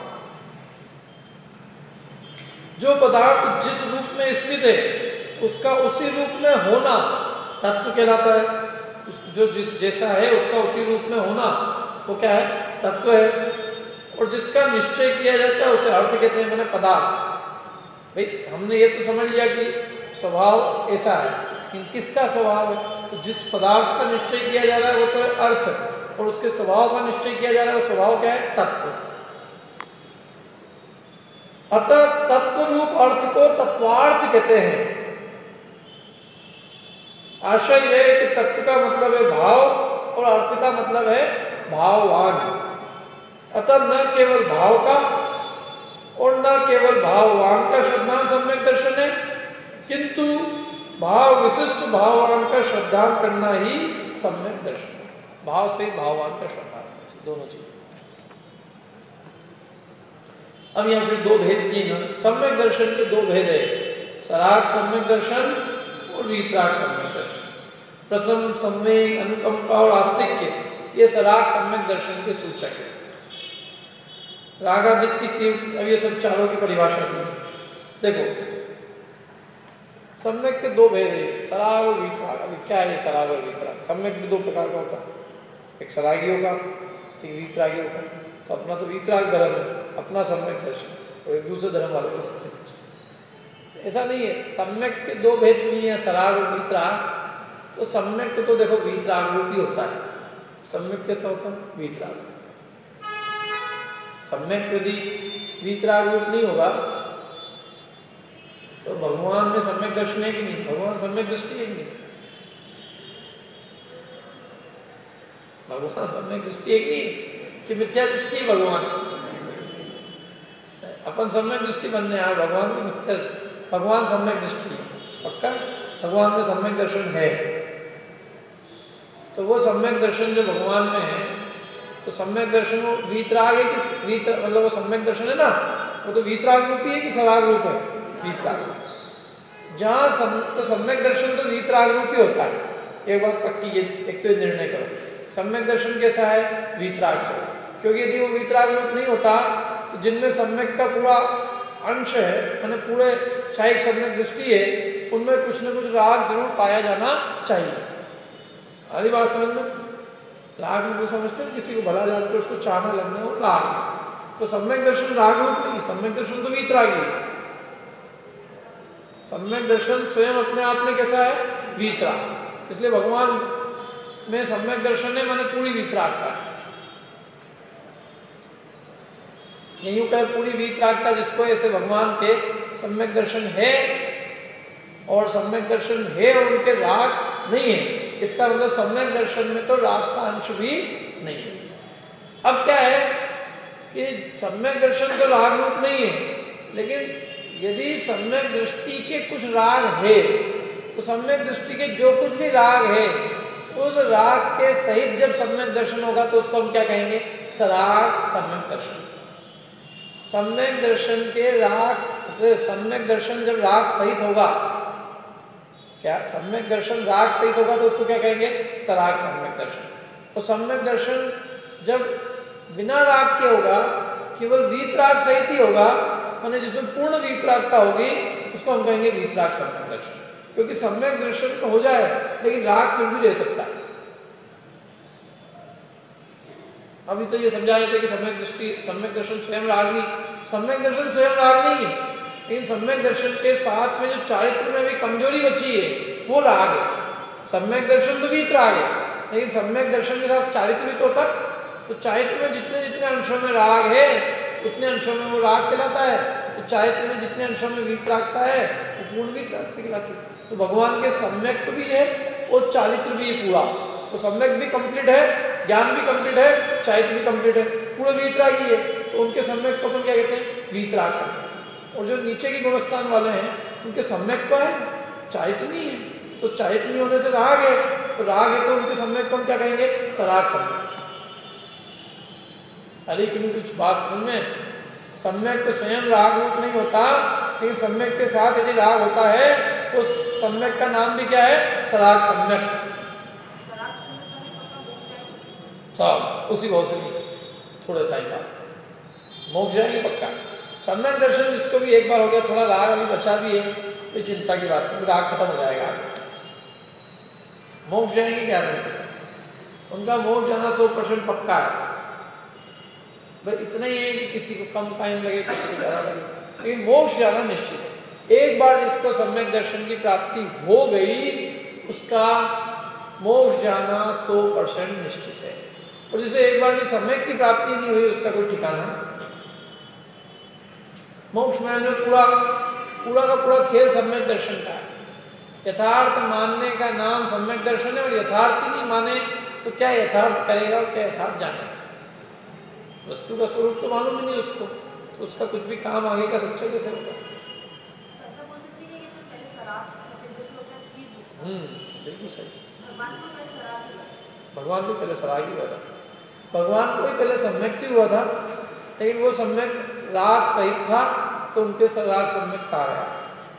जो पदार्थ जिस रूप में स्थित है उसका उसी रूप में होना तत्व कहलाता है। जो जैसा है उसका उसी रूप में होना वो क्या है? तत्व है। और जिसका निश्चय किया जाता है उसे अर्थ कहते हैं, मैंने पदार्थ। भाई हमने ये तो समझ लिया कि स्वभाव ऐसा है, लेकिन किसका स्वभाव है? तो जिस पदार्थ का निश्चय किया जा रहा है वो तो है अर्थ, और उसके स्वभाव का निश्चय किया जा रहा है वो स्वभाव क्या है? तत्व। अतः तत्व रूप अर्थ को तत्वार्थ कहते हैं। आशय यह है कि तत्व का मतलब है भाव और अर्थ का मतलब है भाववान। अतः न केवल भाव का और न केवल भाववान का श्रद्धान सम्यक दर्शन है, किंतु भाव विशिष्ट भाववान का श्रद्धान करना ही सम्यक दर्शन है। भाव से भाववान का श्रद्धान, दोनों चीजें। अब यहाँ फिर 2 भेद किए ना। सम्यक दर्शन के 2 भेद है, सराग सम्यक दर्शन और वीतराग सम्यक दर्शन। प्रसन्न, सम्यक, अनुकंपा और आस्तिक्य, ये सराग सम्यक दर्शन के सूचक है। रागादित्य, तीव्र, अब ये सब चारों की परिभाषा दी। देखो सम्यक के 2 भेद है, सराग और वीतराग। अभी क्या है सराग और वीतराग? सम्यक भी 2 प्रकार का होता है, एक सरागी होगा, एक वीतरागी होगा। तो अपना तो वीतराग धर्म है, अपना सम्यक दर्शन, और एक दूसरे धर्म वाले का सम्यक दर्शन। ऐसा नहीं है, सम्यक के 2 भेद नहीं है, सराग और वीतराग। तो सम्यक तो देखो वीतराग रूप ही होता है, सम्यक कैसा होता है? वीतराग। सम्यक यदि वीतराग रूप नहीं होगा तो भगवान में सम्यक दर्शन है कि नहीं? भगवान सम्यक दृष्टि है कि नहीं? भगवान सम्यक दृष्टि एक नहीं कि मिथ्या दृष्टि भगवान, अपन सम्यक दृष्टि बनने आए, भगवान की मिथ्या, भगवान सम्यक दृष्टि है। पक्का भगवान में सम्यक दर्शन है। तो वो सम्यक दर्शन जो भगवान में है, तो सम्यक दर्शन वो वीतराग है कि मतलब वो सम्यक दर्शन है ना, वो तो वीतराग रूपी है कि सराग रूप है? वीतराग। जहाँ तो सम्यक दर्शन तो वीतराग रूपी होता है। एक बात पक्की, ये एक तो निर्णय करो, सम्यक दर्शन कैसा है? वीतराग से। क्योंकि यदि वो वीतराग रूप नहीं होता तो जिनमें सम्यक का पूरा अंश है, मैंने पूरे चाहे एक सम्यक दृष्टि है, उनमें कुछ न कुछ राग जरूर पाया जाना चाहिए। अरे बात समझ में? राग में समझते हैं, किसी को भला जानकर उसको चाहना लगना हो राग। तो सम्यक दर्शन राग रूप नहीं, सम्यक दर्शन तो वीतरागी है। सम्यक दर्शन स्वयं अपने आप में कैसा है? वीतराग। इसलिए भगवान में सम्यक दर्शन है, मैंने पूरी वीतरागता है। यूं कहे पूरी वीतरागता जिसको, ऐसे भगवान के सम्यक दर्शन है, और सम्यक दर्शन है और उनके राग नहीं है, इसका मतलब सम्यक दर्शन में तो राग का अंश भी नहीं है। अब क्या है कि सम्यक दर्शन तो राग रूप नहीं है, लेकिन यदि सम्यक दृष्टि के कुछ राग है, तो सम्यक दृष्टि के जो कुछ भी राग है, उस राग के सहित जब सम्यक दर्शन होगा तो उसको हम क्या कहेंगे? सराग सम्यक दर्शन। सम्यक दर्शन के राग से, सम्यक दर्शन जब राग सहित होगा, क्या सम्यक दर्शन राग सहित होगा तो उसको क्या कहेंगे? सराग सम्यक दर्शन। और सम्यक दर्शन जब बिना राग के होगा, केवल वीतराग सहित ही होगा, माने जिसमें पूर्ण वीतरागता होगी, उसको हम कहेंगे वीतराग सम्यक दर्शन। क्योंकि सम्यक दर्शन तो हो जाए लेकिन राग फिर भी रह सकता है। अभी तो ये समझा रहे थे कि सम्यक दृष्टि, सम्यक दर्शन स्वयं राग नहीं, सम्यक दर्शन स्वयं राग नहीं है, लेकिन सम्यक दर्शन के साथ में जो चारित्र में भी कमजोरी बची है वो राग है। सम्यक दर्शन तो वीतराग है, लेकिन सम्यक दर्शन के साथ चारित्र भी तो होता है। तो चारित्र में जितने जितने अंशों में राग है, उतने अंशों में वो राग कहलाता है। तो चारित्र में जितने अंशों में वीतरागता है, वो पूर्ण वीतरागता कहलाती है। तो भगवान के सम्यक भी है और चारित्र भी है पूरा। तो सम्यक भी कंप्लीट है, ज्ञान भी कंप्लीट है, चारित्र भी कंप्लीट है, पूरा वीतरागी है। तो उनके सम्यक को अपन क्या कहते हैं? वीतराग सम्यक। और जो नीचे की गुणस्थान वाले हैं, उनके सम्यक को है, चारित्र नहीं है। तो चारित्र नहीं होने से राग है, तो राग है तो उनके सम्यक को हम क्या कहेंगे? सराग सम्यक। अरे क्यों कुछ बात समझ में? सम्यक तो स्वयं राग रूप नहीं होता, लेकिन सम्यक के साथ यदि राग होता है तो सम्यक का नाम भी क्या है? सराग सम्यक। सब उसी भाव से नहीं, थोड़े टाइम बाद मोक्ष जाएंगे पक्का। सम्यक दर्शन जिसको भी एक बार हो गया, थोड़ा राग अभी बचा भी है, कोई चिंता की बात नहीं, राग खत्म हो जाएगा, मोक्ष जाएंगे क्या नहीं। उनका मोक्ष जाना 100% पक्का है। भाई इतना ही है कि किसी को कम टाइम लगे, किसी को ज़्यादा लगे, लेकिन मोक्ष जाना निश्चित है। एक बार जिसको सम्यक दर्शन की प्राप्ति हो गई, उसका मोक्ष जाना 100% निश्चित है। और जिसे एक बार भी सम्यक की प्राप्ति नहीं हुई, उसका कोई ठिकाना नहीं। मोक्ष में जो पूरा का पूरा खेल सम्यक दर्शन का है। यथार्थ मानने का नाम सम्यक दर्शन है, और यथार्थ ही नहीं माने तो क्या यथार्थ करेगा और क्या यथार्थ जानेगा? वस्तु का स्वरूप तो मालूम ही नहीं उसको, तो उसका कुछ भी काम आगे का सच्चा कैसे होगा? बिल्कुल सही। भगवान को पहले सराग ही हुआ था, भगवान को ही पहले सम्यक ही हुआ था, लेकिन वो सम्यक राग सहित था तो उनके सराग सम्यक कहा गया।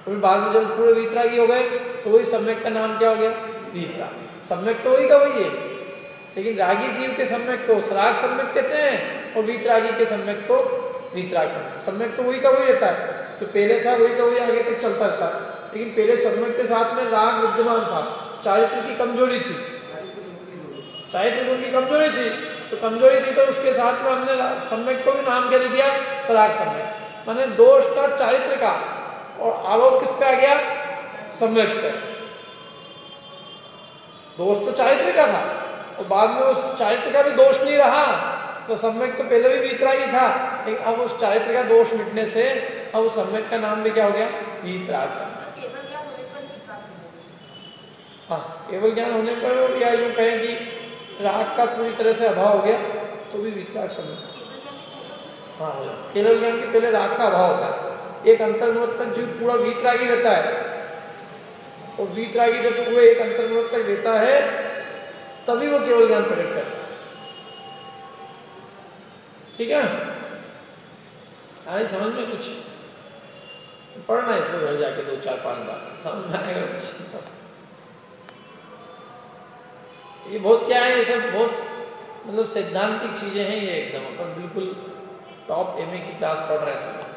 फिर बाद में जब पूरे वीतरागी हो गए तो वही सम्यक का नाम क्या हो गया? वीतराग। सम्यक तो वही का वही है, लेकिन रागी जीव के सम्यक को सराग सम्यक कहते हैं, और वीतरागी के सम्यक को वीतराग सम्यक। सम्यक तो वही का वही रहता है, जो पहले था वही का वही आगे तक चलता रहता है। लेकिन पहले सम्यक के साथ में राग विद्यमान था, चारित्र की कमजोरी थी, चारित्र गुण की कमजोरी थी, तो कमजोरी थी तो उसके साथ में हमने सम्यक को भी नाम क्या दे दिया? सराग सम्यक। माने दोष का चारित्र का, और आरोप किस पे आ गया? सम्यक पे। दोष तो चारित्र का था, और बाद में उस चारित्र का भी दोष नहीं रहा, तो सम्यक तो पहले भी वीतरागी था, लेकिन अब उस चारित्र का दोष मिटने से अब उस सम्यक का नाम भी क्या हो गया? वीतराग सम्यक। हाँ, केवल ज्ञान होने पर, या यूँ कहें कि राग का पूरी तरह से अभाव हो गया तो भी वीतराग सम्यक। हाँ, केवल ज्ञान के पहले राग का अभाव होता है। एक अंतर्मुख तक जीव पूरा वीतरागी रहता है, और वीतरागी जब पूरे एक अंतर्मुख तक रहता है तभी वो केवल ज्ञान प्रकट करता है। ठीक है, अरे समझ में कुछ पढ़ना है इसको घर जाके 2-4-5 बार, समझ में आएगा कुछ। ये बहुत क्या है, ये सब बहुत मतलब सैद्धांतिक चीजें हैं ये एकदम, अपन बिल्कुल टॉप एमए की क्लास पढ़ रहे हैं सब।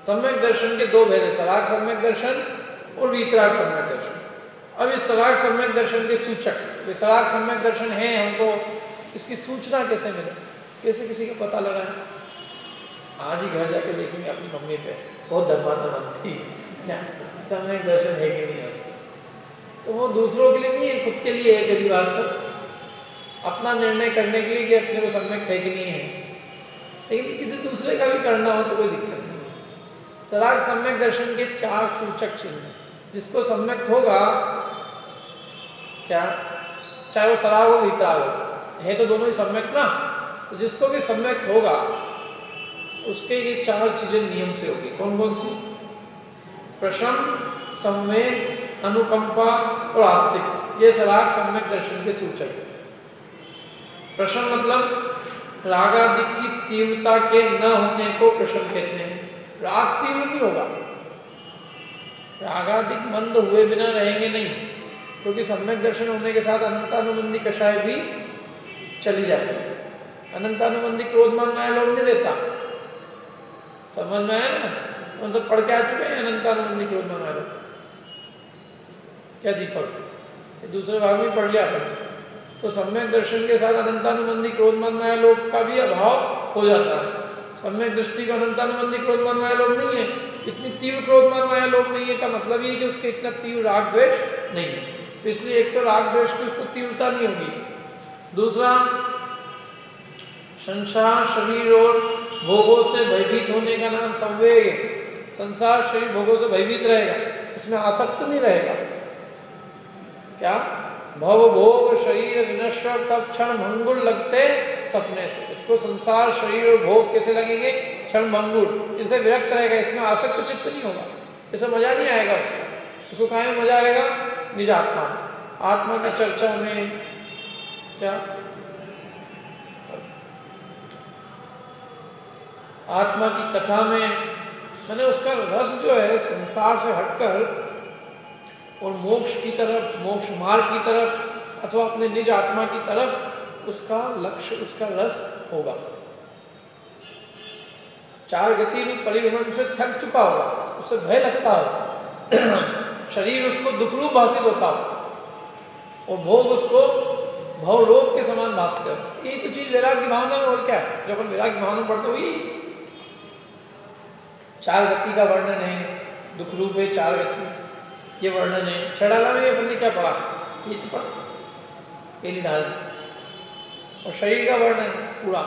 सम्यक दर्शन के दो भेद है, सराग सम्यक दर्शन और वीतराग सम्यक दर्शन। अब इस सराग सम्यक दर्शन के सूचक, ये सराग सम्यक दर्शन है, हमको इसकी सूचना कैसे मिले, कैसे किसी को पता लगा है? आज ही घर जाके देखेंगे अपनी मम्मी पे, बहुत धर्मात्मा थी क्या सम्यक दर्शन है कि नहीं है उसका। तो वो दूसरों के लिए नहीं है, खुद के लिए है। पहली बात तो अपना निर्णय करने के लिए कि अपने को सम्यक है कि नहीं है, लेकिन किसी दूसरे का भी करना हो तो कोई दिक्कत नहीं है। सराग सम्यक दर्शन के 4 सूचक चिन्ह, जिसको सम्यक होगा क्या, चाहे वो सराग हो वीतराग हो, है तो दोनों ही सम्यक ना, तो जिसको भी सम्यक होगा उसके ये 4 चीजें नियम से होगी। कौन कौन सी? प्रशम, संवेग, अनुकंपा और आस्तिक, ये सराग सम्यक दर्शन के सूचक है। प्रशम मतलब रागादि की तीव्रता के न होने को प्रशम कहते हैं। राग तीव्र नहीं होगा, रागादिक मंद हुए बिना रहेंगे नहीं, क्योंकि सम्यक दर्शन होने के साथ अनंतानुबंधी कषाय भी चली जाती है। अनंतानुबंधी क्रोधमान माया लोभ नहीं रहता, समझ में आया ना? उन सब पढ़ के आ चुके हैं अनंतानुबंधी क्रोधमान माया लोभ क्या दीपक, दूसरे भाग में पढ़ लिया अपन। तो सम्यक दर्शन के साथ अनंतानुबंधी क्रोधमान माया लोभ का भी अभाव हो जाता है। सम्यक दृष्टि का अनंतानुबंधी क्रोधमान माया लोभ नहीं है, इतनी तीव्र क्रोधमान माया लोभ नहीं है का मतलब ये कि उसके इतना तीव्र राग द्वेष नहीं है, तो इसलिए एक तो राग द्वेष की उसको तीव्रता नहीं होगी। दूसरा, संसार शरीर और भोगों से भयभीत होने का नाम संवेग है। संसार शरीर भोगों से भयभीत रहेगा, इसमें आसक्त नहीं रहेगा। क्या? भव भोग शरीर विनश्वर तब क्षण भंगुर लगते सपने से। उसको संसार शरीर और भोग कैसे लगेंगे? क्षण भंगुर, इनसे विरक्त रहेगा, इसमें आसक्त चित्त नहीं होगा, इससे मजा नहीं आएगा उसको। उसको कहाँ में मजा आएगा? निज आत्मा, आत्मा की चर्चा में, क्या आत्मा की कथा में, मैंने उसका रस जो है संसार से हटकर और मोक्ष की तरफ, मोक्ष मार्ग की तरफ अथवा अपने निज आत्मा की तरफ उसका लक्ष्य, उसका रस होगा। 4 गति में परिभ्रमण से थक चुका होगा, उससे भय लगता हो, शरीर उसको दुखरूप भाषित होता हो, और भोग उसको भवरोग के समान भासते हो। यही तो चीज वैराग्य भावना में, और क्या है जो अपन वैराग्य भावना पढ़ते हो, यही 4 गति का वर्णन है, दुख रूप है 4 गति, ये वर्णन है। छड़ाला में अपन ने क्या पढ़ा? ये तो पढ़ा पहली डाल। और शरीर का वर्णन पूरा,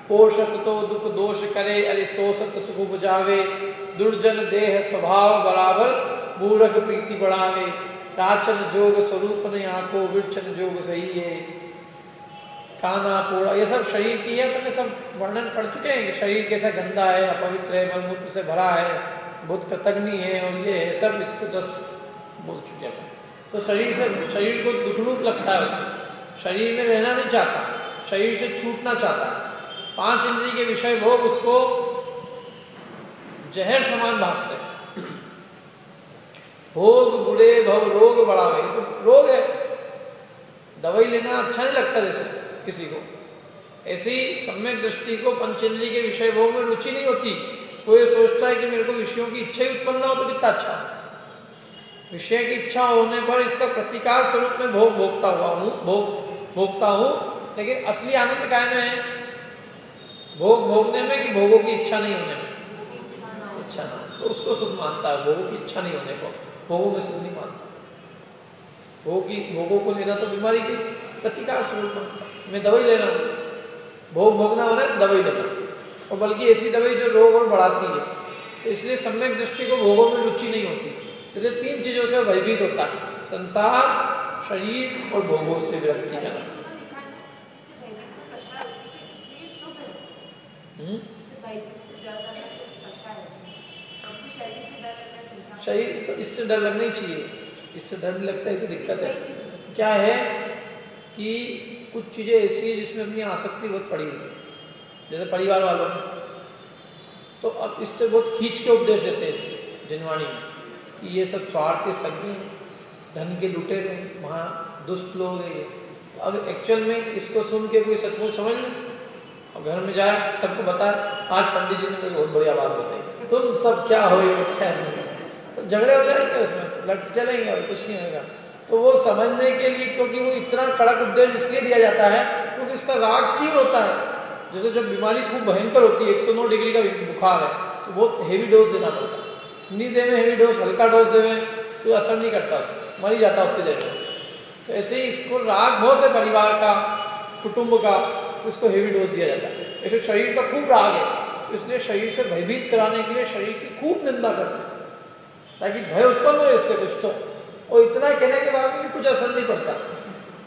पोषत तो दुख दोष करे, अरे सोसत सुख बुझावे, दुर्जन देह स्वभाव बराबर, मूर्ख प्रीति बढ़ावे, राचन जोग स्वरूप ने आको, विरचन जोग सही है, काना पोड़ा, ये सब शरीर की है। अपने सब वर्णन पढ़ चुके हैं कि शरीर कैसा गंदा है, अपवित्र है, मलमूत्र से भरा है, बहुत कृतज्ञ है, और ये है सब, इसको 10 बोल चुके हैं। तो शरीर को दुखरूप लगता है, उसको शरीर में रहना नहीं चाहता, शरीर से छूटना चाहता है। 5 इंद्रिय के विषय भोग उसको जहर समान भासते हैं। भोग बुरे भव रोग बढ़ावे, तो रोग है, दवाई लेना अच्छा नहीं लगता जैसे किसी को, ऐसी सम्यक दृष्टि को पंचेंद्रिय के विषय भोग में रुचि नहीं होती। वो ये सोचता है कि मेरे को विषयों की इच्छा ही उत्पन्न हो तो कितना अच्छा। विषय की इच्छा होने पर इसका प्रतिकार स्वरूप में भोग भोगता हूँ, लेकिन असली आनंद काय में है? भोग भोगने में कि भोगों की इच्छा नहीं होने में? इच्छा ना, तो उसको सुख मानता है, भोगों की इच्छा नहीं होने को भोगों में सुख नहीं मानता। भोगों को लेना तो बीमारी की प्रतिकार स्वरूप मानता। मैं दवाई ले रहा हूँ, भोग भोगना होना है दवाई लेना, और बल्कि ऐसी दवाई जो रोग और बढ़ाती है। तो इसलिए सम्यक दृष्टि को भोगों में रुचि नहीं होती, इसलिए 3 चीज़ों से भयभीत होता है। संसार, शरीर और भोगों से विरक्ति का नाम। शरीर तो इससे डर लगना ही चाहिए, इससे डर नहीं लगता है तो दिक्कत है। क्या है कि कुछ चीज़ें ऐसी है जिसमें अपनी आसक्ति बहुत पड़ी हुई है, जैसे परिवार वालों में, तो अब इससे बहुत खींच के उपदेश देते हैं इसके जिनवाणी में कि ये सब स्वार्थ के सज्ञ हैं, धन के लुटेरे, वहाँ दुष्ट लोग हैं ये। तो अब एक्चुअल में इसको सुन के कोई सचमुच समझ ले और घर में जाए सबको बताए, आज पंडित जी ने मुझे बहुत बढ़िया बात बताई, तुम सब क्या हो क्या नहीं, तो झगड़े हो जाएंगे उसमें, लड़ चलेंगे और कुछ नहीं होगा। तो वो समझने के लिए, क्योंकि वो इतना कड़क उपदेश इसलिए दिया जाता है क्योंकि इसका राग तीव्र होता है। जैसे जब बीमारी खूब भयंकर होती है, 109 डिग्री का बुखार है, तो बहुत हेवी डोज देना पड़ता है। नहीं देवे हेवी डोज, हल्का डोज देवे तो असर नहीं करता, उसको मर ही जाता उतनी देर में। तो ऐसे ही इसको राग बहुत है परिवार का, कुटुंब का, तो उसको हेवी डोज दिया जाता है। ऐसे शरीर का खूब राग है, इसलिए शरीर से भयभीत कराने के लिए शरीर की खूब निंदा करते हैं ताकि भय उत्पन्न हो इससे कुछ तो। और इतना कहने के बाद भी कुछ असर नहीं पड़ता।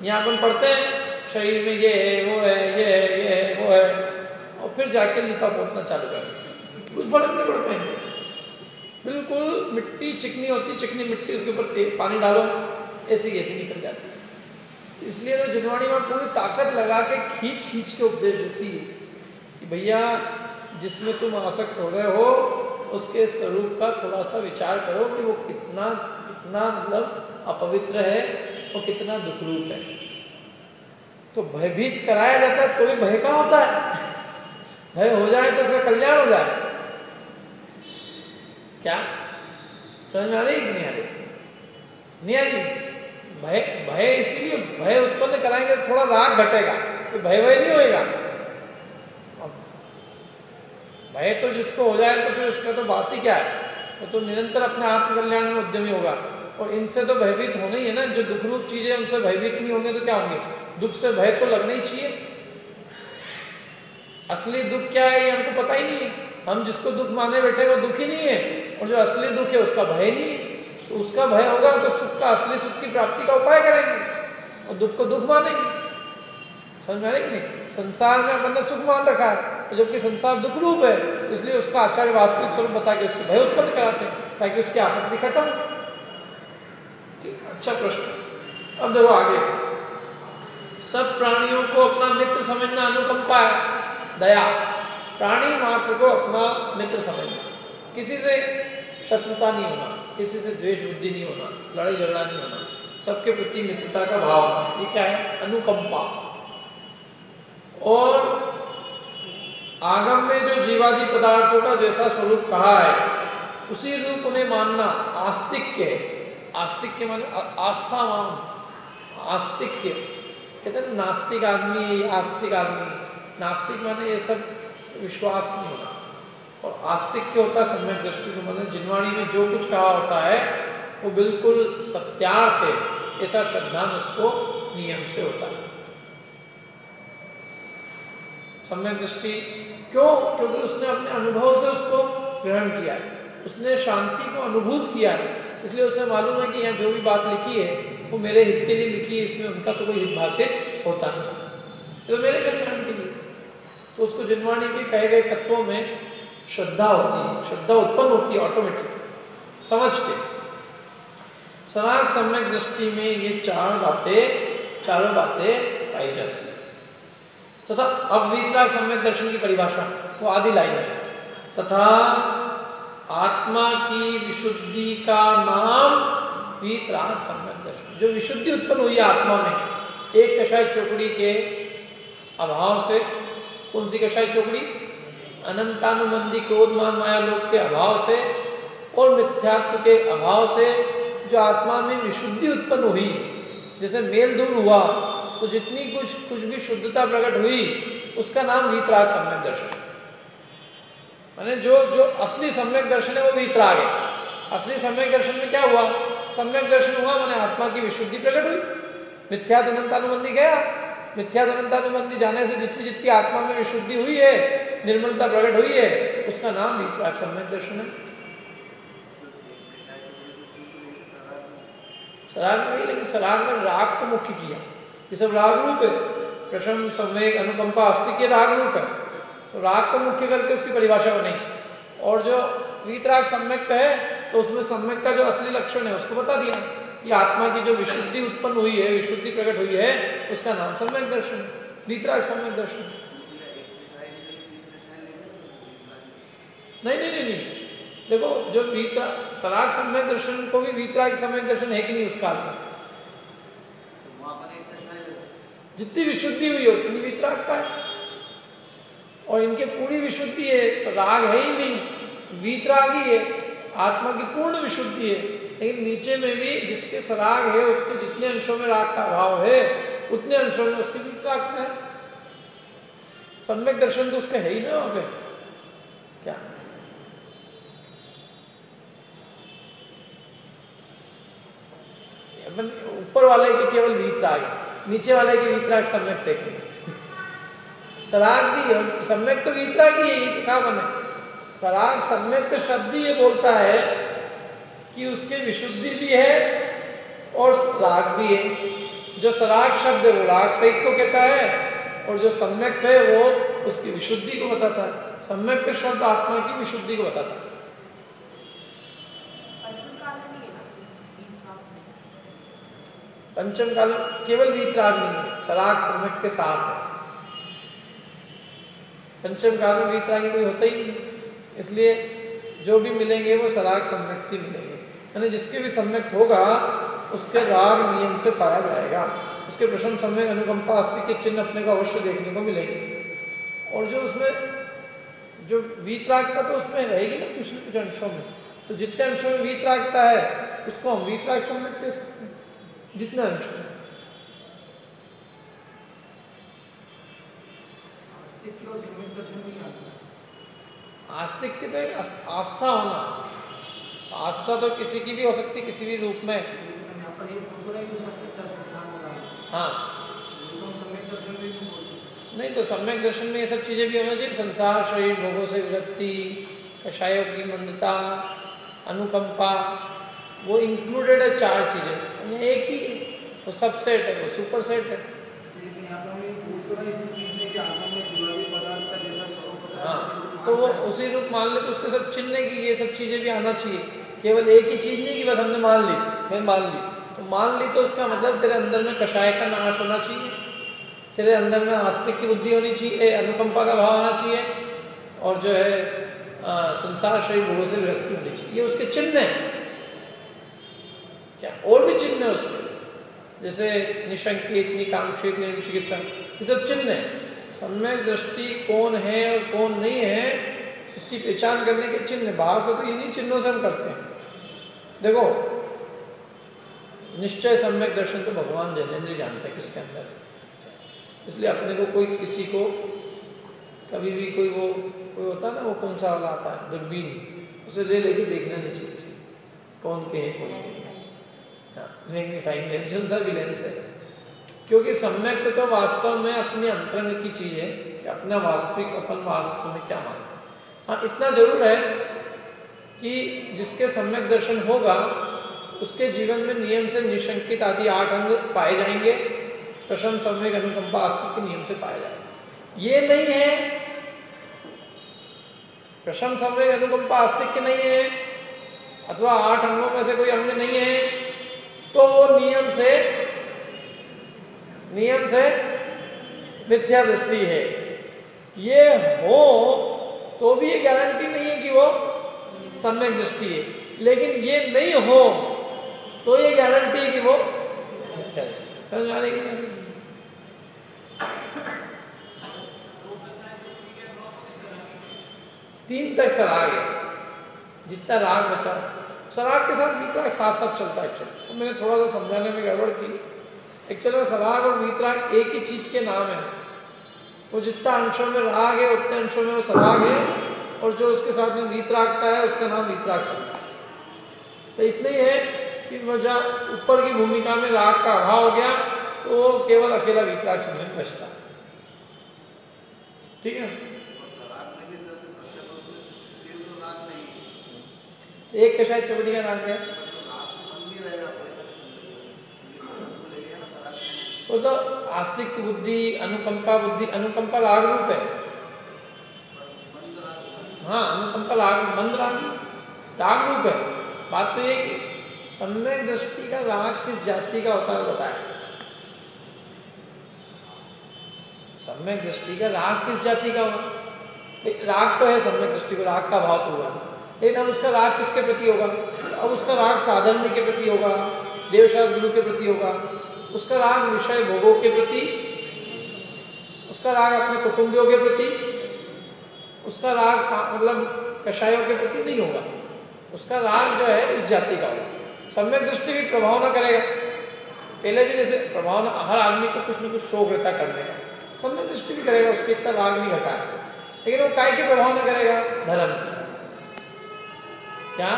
यहाँ अपन पढ़ते हैं शरीर में ये है, वो है, ये है, ये है, वो है, और फिर जाके लिपा पोतना चालू कर, कुछ फर्क नहीं पड़ता है। बिल्कुल मिट्टी चिकनी होती, चिकनी मिट्टी, उसके ऊपर पानी डालो, ऐसी कैसी निकल जाती है। इसलिए तो जिनवाणी में पूरी ताकत लगा के खींच खींच के उपदेश देती है कि भैया जिसमें तुम आसक्त हो रहे हो उसके स्वरूप का थोड़ा सा विचार करो कि वो कितना मतलब अपवित्र है और कितना दुखरूप है। तो भयभीत कराया जाता है तो भी भय का होता है, भय हो जाए तो उसका कल्याण हो जाए। क्या समझ में आ रही कि नहीं आ रही? नहीं आ रही? भय इसलिए भय उत्पन्न कराएंगे तो थोड़ा राग घटेगा, तो भय नहीं होएगा। भय तो जिसको हो जाए तो फिर उसका तो बात ही क्या है, वो तो निरंतर अपने आत्मकल्याण में उद्यमी होगा। और इनसे तो भयभीत होना ही है ना, जो दुखरूप चीजें उनसे भयभीत नहीं होंगे तो क्या होंगे? दुख से भय तो लगना ही चाहिए। असली दुख क्या है ये हमको पता ही नहीं है। हम जिसको दुख माने बैठे वो दुख ही नहीं है, और जो असली दुख है उसका भय नहीं है। तो उसका भय होगा तो सुख का, असली सुख की प्राप्ति का उपाय करेंगे और दुख को दुख मानेंगे। समझ में आएगी नहीं? संसार में अपन ने सुख मान रखा है, जबकि संसार दुख रूप है, इसलिए उसका आचार्य वास्तविक स्वरूप बता के उससे भय उत्पन्न कराते हैं ताकि उसकी आसक्ति खत्म। अच्छा प्रश्न। अब देखो आगे, सब प्राणियों को अपना मित्र समझना अनुकंपा है, दया। प्राणी मात्र को अपना मित्र समझना, किसी से शत्रुता नहीं होना, किसी से द्वेष बुद्धि नहीं होना, लड़ाई झगड़ा नहीं होना, सबके प्रति मित्रता का भाव होना, ये क्या है? अनुकंपा। और आगम में जो जीवादि पदार्थों का जैसा स्वरूप कहा है उसी रूप उन्हें मानना आस्तिक्य है। आस्तिक्य माने आस्था मान, आस्तिक्य कहते हैं नास्तिक आदमी, आस्तिक आदमी। नास्तिक माने ये सब विश्वास नहीं होना, और आस्तिक्य होता है सम्यक दृष्टि को, माने जिनवाणी में जो कुछ कहा होता है वो बिल्कुल सत्यार्थ है, ऐसा श्रद्धान उसको नियम से होता है। सम्यक दृष्टि क्यों? क्योंकि उसने अपने अनुभव से उसको ग्रहण किया है, उसने शांति को अनुभूत किया है, इसलिए उसे मालूम है कि यहाँ जो भी बात लिखी है वो मेरे हित के लिए लिखी है, इसमें उनका तो कोई हित भाषित होता नहीं, तो मेरे कल्याण के लिए। तो उसको जिनवाणी के कहे गए तत्वों में श्रद्धा होती है, श्रद्धा उत्पन्न होती है ऑटोमेटिक समझ के। सनातन सम्यक दृष्टि में ये चारों बातें पाई जाती है। तथा अब वीतराग सम्यक दर्शन की परिभाषा वो आदि लाइन है। तथा आत्मा की विशुद्धि का नाम वीतराग सम्यक दर्शन। जो विशुद्धि उत्पन्न हुई है आत्मा में, एक कषाय चौकड़ी के अभाव से, कौन सी कषाय चौकड़ी? अनंतानुबंधी क्रोधमान माया लोक के अभाव से और मिथ्यात्व के अभाव से जो आत्मा में विशुद्धि उत्पन्न हुई, जैसे मेल दूर हुआ तो जितनी कुछ भी शुद्धता प्रकट हुई उसका नाम वीतराग सम्यक दर्शन। माने जो असली सम्यक दर्शन है वो वीतराग है। असली सम्यक दर्शन में क्या हुआ? सम्यक दर्शन हुआ माने आत्मा की विशुद्धि प्रकट हुई, मिथ्यात्व अनंतानुबंधी गया। मिथ्यात्व अनंतानुबंधी जाने से जितनी आत्मा में विशुद्धि हुई है, निर्मलता प्रकट हुई है, उसका नाम वीतराग सम्यक दर्शन है। सराग में नहीं, लेकिन सराग में राग को मुख्य किया। ये सब राग रूप है, प्रशम, संवेग, अनुकंपा, आस्तिक ये राग रूप है, तो राग को मुख्य करके उसकी परिभाषा बनी। और जो वीतराग सम्यक है तो उसमें सम्यक का जो असली लक्षण है उसको बता दिया कि आत्मा की जो विशुद्धि उत्पन्न हुई है, विशुद्धि प्रकट हुई है, उसका नाम सम्यक दर्शन, वीतराग सम्यक दर्शन। नहीं नहीं नहीं नहीं, देखो जो वीतराग सराग सम्यक दर्शन को भी वीतराग सम्यक दर्शन है कि नहीं उस काल में, जितनी विशुद्धि हुई है उतनी वीतराग का है। और इनके पूरी विशुद्धि है तो राग है ही नहीं, वीतराग ही है, आत्मा की पूर्ण विशुद्धि है। लेकिन नीचे में भी जिसके सराग है उसके जितने अंशों में राग का अभाव है उतने अंशों में उसके वीतराग का है। सम्यक दर्शन तो उसका है ही ना वहां क्या। ऊपर वाले के केवल वीतराग है, नीचे वाले के वीतराग सम्यक थे। सराग भी और सम्यक तो वीतराग ही है, ये क्या बने। सराग सम्यक तो शब्द ही ये बोलता है कि उसकी विशुद्धि भी है और राग भी है। जो सराग शब्द है वो राग सहित को कहता है और जो सम्यक है वो उसकी विशुद्धि को बताता है। सम्यक के शब्द आत्मा की विशुद्धि को बताता है। पंचम काल केवल वीतराग नहीं है, सराग सम्यक के साथ है। पंचम काल में वीतरागी कोई होता ही नहीं, इसलिए जो भी मिलेंगे वो सराग सम्यक ही मिलेंगे। यानी जिसके भी सम्यक होगा उसके राग नियम से पाया जाएगा, उसके प्रशम, सम्यक, अनुकंपा, आस्तिक के चिन्ह अपने को अवश्य देखने को मिलेंगे। और जो उसमें जो वीतरागता तो उसमें रहेगी ना कुछ अंशों में, तो जितने अंशों में वीतरागता है उसको हम वीतराग सम्यक कह सकते हैं, जितने अंश में। आस्तिक की तो एक आस्था होना, आस्था तो किसी की भी हो सकती किसी भी रूप में। हाँ नहीं तो सम्यक दर्शन में ये सब चीजें भी होना चाहिए। संसार, शरीर, भोगों से विरक्ति, कषायों की मंदता, अनुकंपा, वो इंक्लूडेड है। चार चीजें एक ही, वो सब सेट है, वो सुपर सेट है। हाँ तो वो उसी रूप मान ले तो उसके सब चिन्ह की ये सब चीजें भी आना चाहिए। केवल एक ही चीज नहीं कि बस हमने मान ली, मैं मान ली, तो मान ली तो उसका मतलब तेरे अंदर में कषाय का नाश होना चाहिए, तेरे अंदर में आस्तिक की बुद्धि होनी चाहिए, अनुकंपा का भाव आना चाहिए, और जो है संसार, शरीर, भोगों से विरक्ति होनी चाहिए। ये उसके चिन्ह है। क्या और भी चिन्ह है उसके, जैसे निशंकित, निकांक्षित, निर्विचिकित्सा, ये सब चिन्ह है। सम्यक दृष्टि कौन है और कौन नहीं है इसकी पहचान करने के चिन्ह। बाहर से तो इन्हीं चिन्हों से हम करते हैं। देखो निश्चय सम्यक दर्शन तो भगवान जैनेन्द्र जानते हैं किसके अंदर, इसलिए अपने को कोई किसी को कभी भी कोई होता है ना, वो कौन सा वाला आता है दूरबीन, उसे ले लेके देखना नहीं चाहिए कौन के है कौन के नहीं। मैग्नीफाइंग लेंस, जो सा भी लेंस है, क्योंकि सम्यक तो वास्तव में अपनी अंतरंग की चीज है कि अपना वास्तविक अपन वास्तव में क्या मानते हैं। हाँ इतना जरूर है कि जिसके सम्यक दर्शन होगा उसके जीवन में नियम से निशंकित आदि 8 अंग पाए जाएंगे, प्रशम, सम्यक, अनुकंपा, आस्तिक के नियम से पाया जाएगा। ये नहीं है प्रशम, सम्यक, अनुकंपा, आस्तिक के नहीं है, अथवा 8 अंगों में से कोई अंग नहीं है, तो वो नियम से मिथ्या दृष्टि है। ये हो तो भी ये गारंटी नहीं है कि वो सम्यक दृष्टि है, लेकिन ये नहीं हो तो ये गारंटी है कि वो मिथ्या दृष्टि। समझ आने की नहीं? तीन तक सराग है, जितना राग बचा सराग के साथ वीतराग साथ साथ चलता है। तो मैंने थोड़ा सा समझाने में गड़बड़ की। एक्चुअली में सराग और वीतराग एक ही चीज के नाम है। वो जितना अंशों में राग है उतने अंशों में वो सराग है, और जो उसके साथ में वीतराग का है उसका नाम वीतराग सराग है। तो इतना ही है कि वो जब ऊपर की भूमिका में राग का अभाव हो गया तो वो केवल अकेला वीतराग समझ बचता। ठीक है, एक कषाय चवड़ी का नाम क्या है? वो तो आस्तिक बुद्धि, अनुकंपा बुद्धि, अनुकंपा राग रूप है। हाँ, अनुकंपा राग, मंद राग रूप है। बात तो ये कि सम्यक दृष्टि का राग किस जाति का होता है बताया। सम्यक दृष्टि का राग किस जाति का होगा? राग तो है, सम्यक दृष्टि को राग का भाव तो होगा, लेकिन अब उसका राग किसके प्रति होगा? अब उसका राग साधन के प्रति होगा, देवशास्त्र गुरु के प्रति होगा, उसका राग विषय भोगों के प्रति, उसका राग अपने कुटुंबियों के प्रति, उसका राग मतलब कषायों के प्रति नहीं होगा। उसका राग जो है इस जाति का होगा। सम्यक दृष्टि भी प्रभाव न करेगा। पहले भी जैसे प्रभाव न, हर आदमी को कुछ न कुछ शौक रहता करने का, सम्यक दृष्टि भी करेगा, उसके इतना राग नहीं घटा है, लेकिन वो काय के प्रभाव न करेगा? धर्म। क्या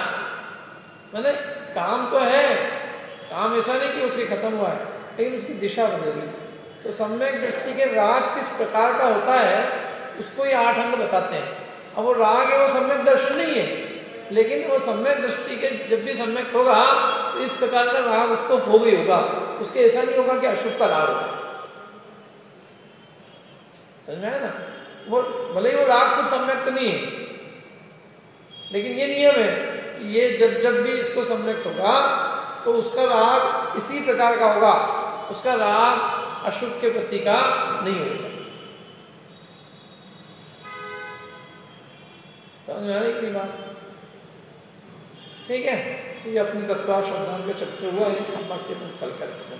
मैंने काम तो है, काम ऐसा नहीं कि उसके खत्म हुआ है, लेकिन उसकी दिशा बदल गई। तो सम्यक दृष्टि के राग किस प्रकार का होता है उसको ये 8 अंग बताते हैं। अब वो राग है, वो सम्यक दर्शन नहीं है, लेकिन वो सम्यक दृष्टि के जब भी सम्यक होगा तो इस प्रकार का राग उसको हो भी होगा। उसके ऐसा नहीं होगा कि अशुभ का राग होगा। समझ में आया ना? वो भले ही वो राग कुछ सम्यक तो नहीं है, लेकिन ये नियम है कि ये जब भी इसको सम्यक होगा तो उसका राग इसी प्रकार का होगा, उसका राग अशुभ के प्रति का नहीं होगा। समझ में आ रही है बात? ठीक है, तो ये अपनी तत्व श्रद्धा के चक्कर हुआ है, हम बाकी कल करें।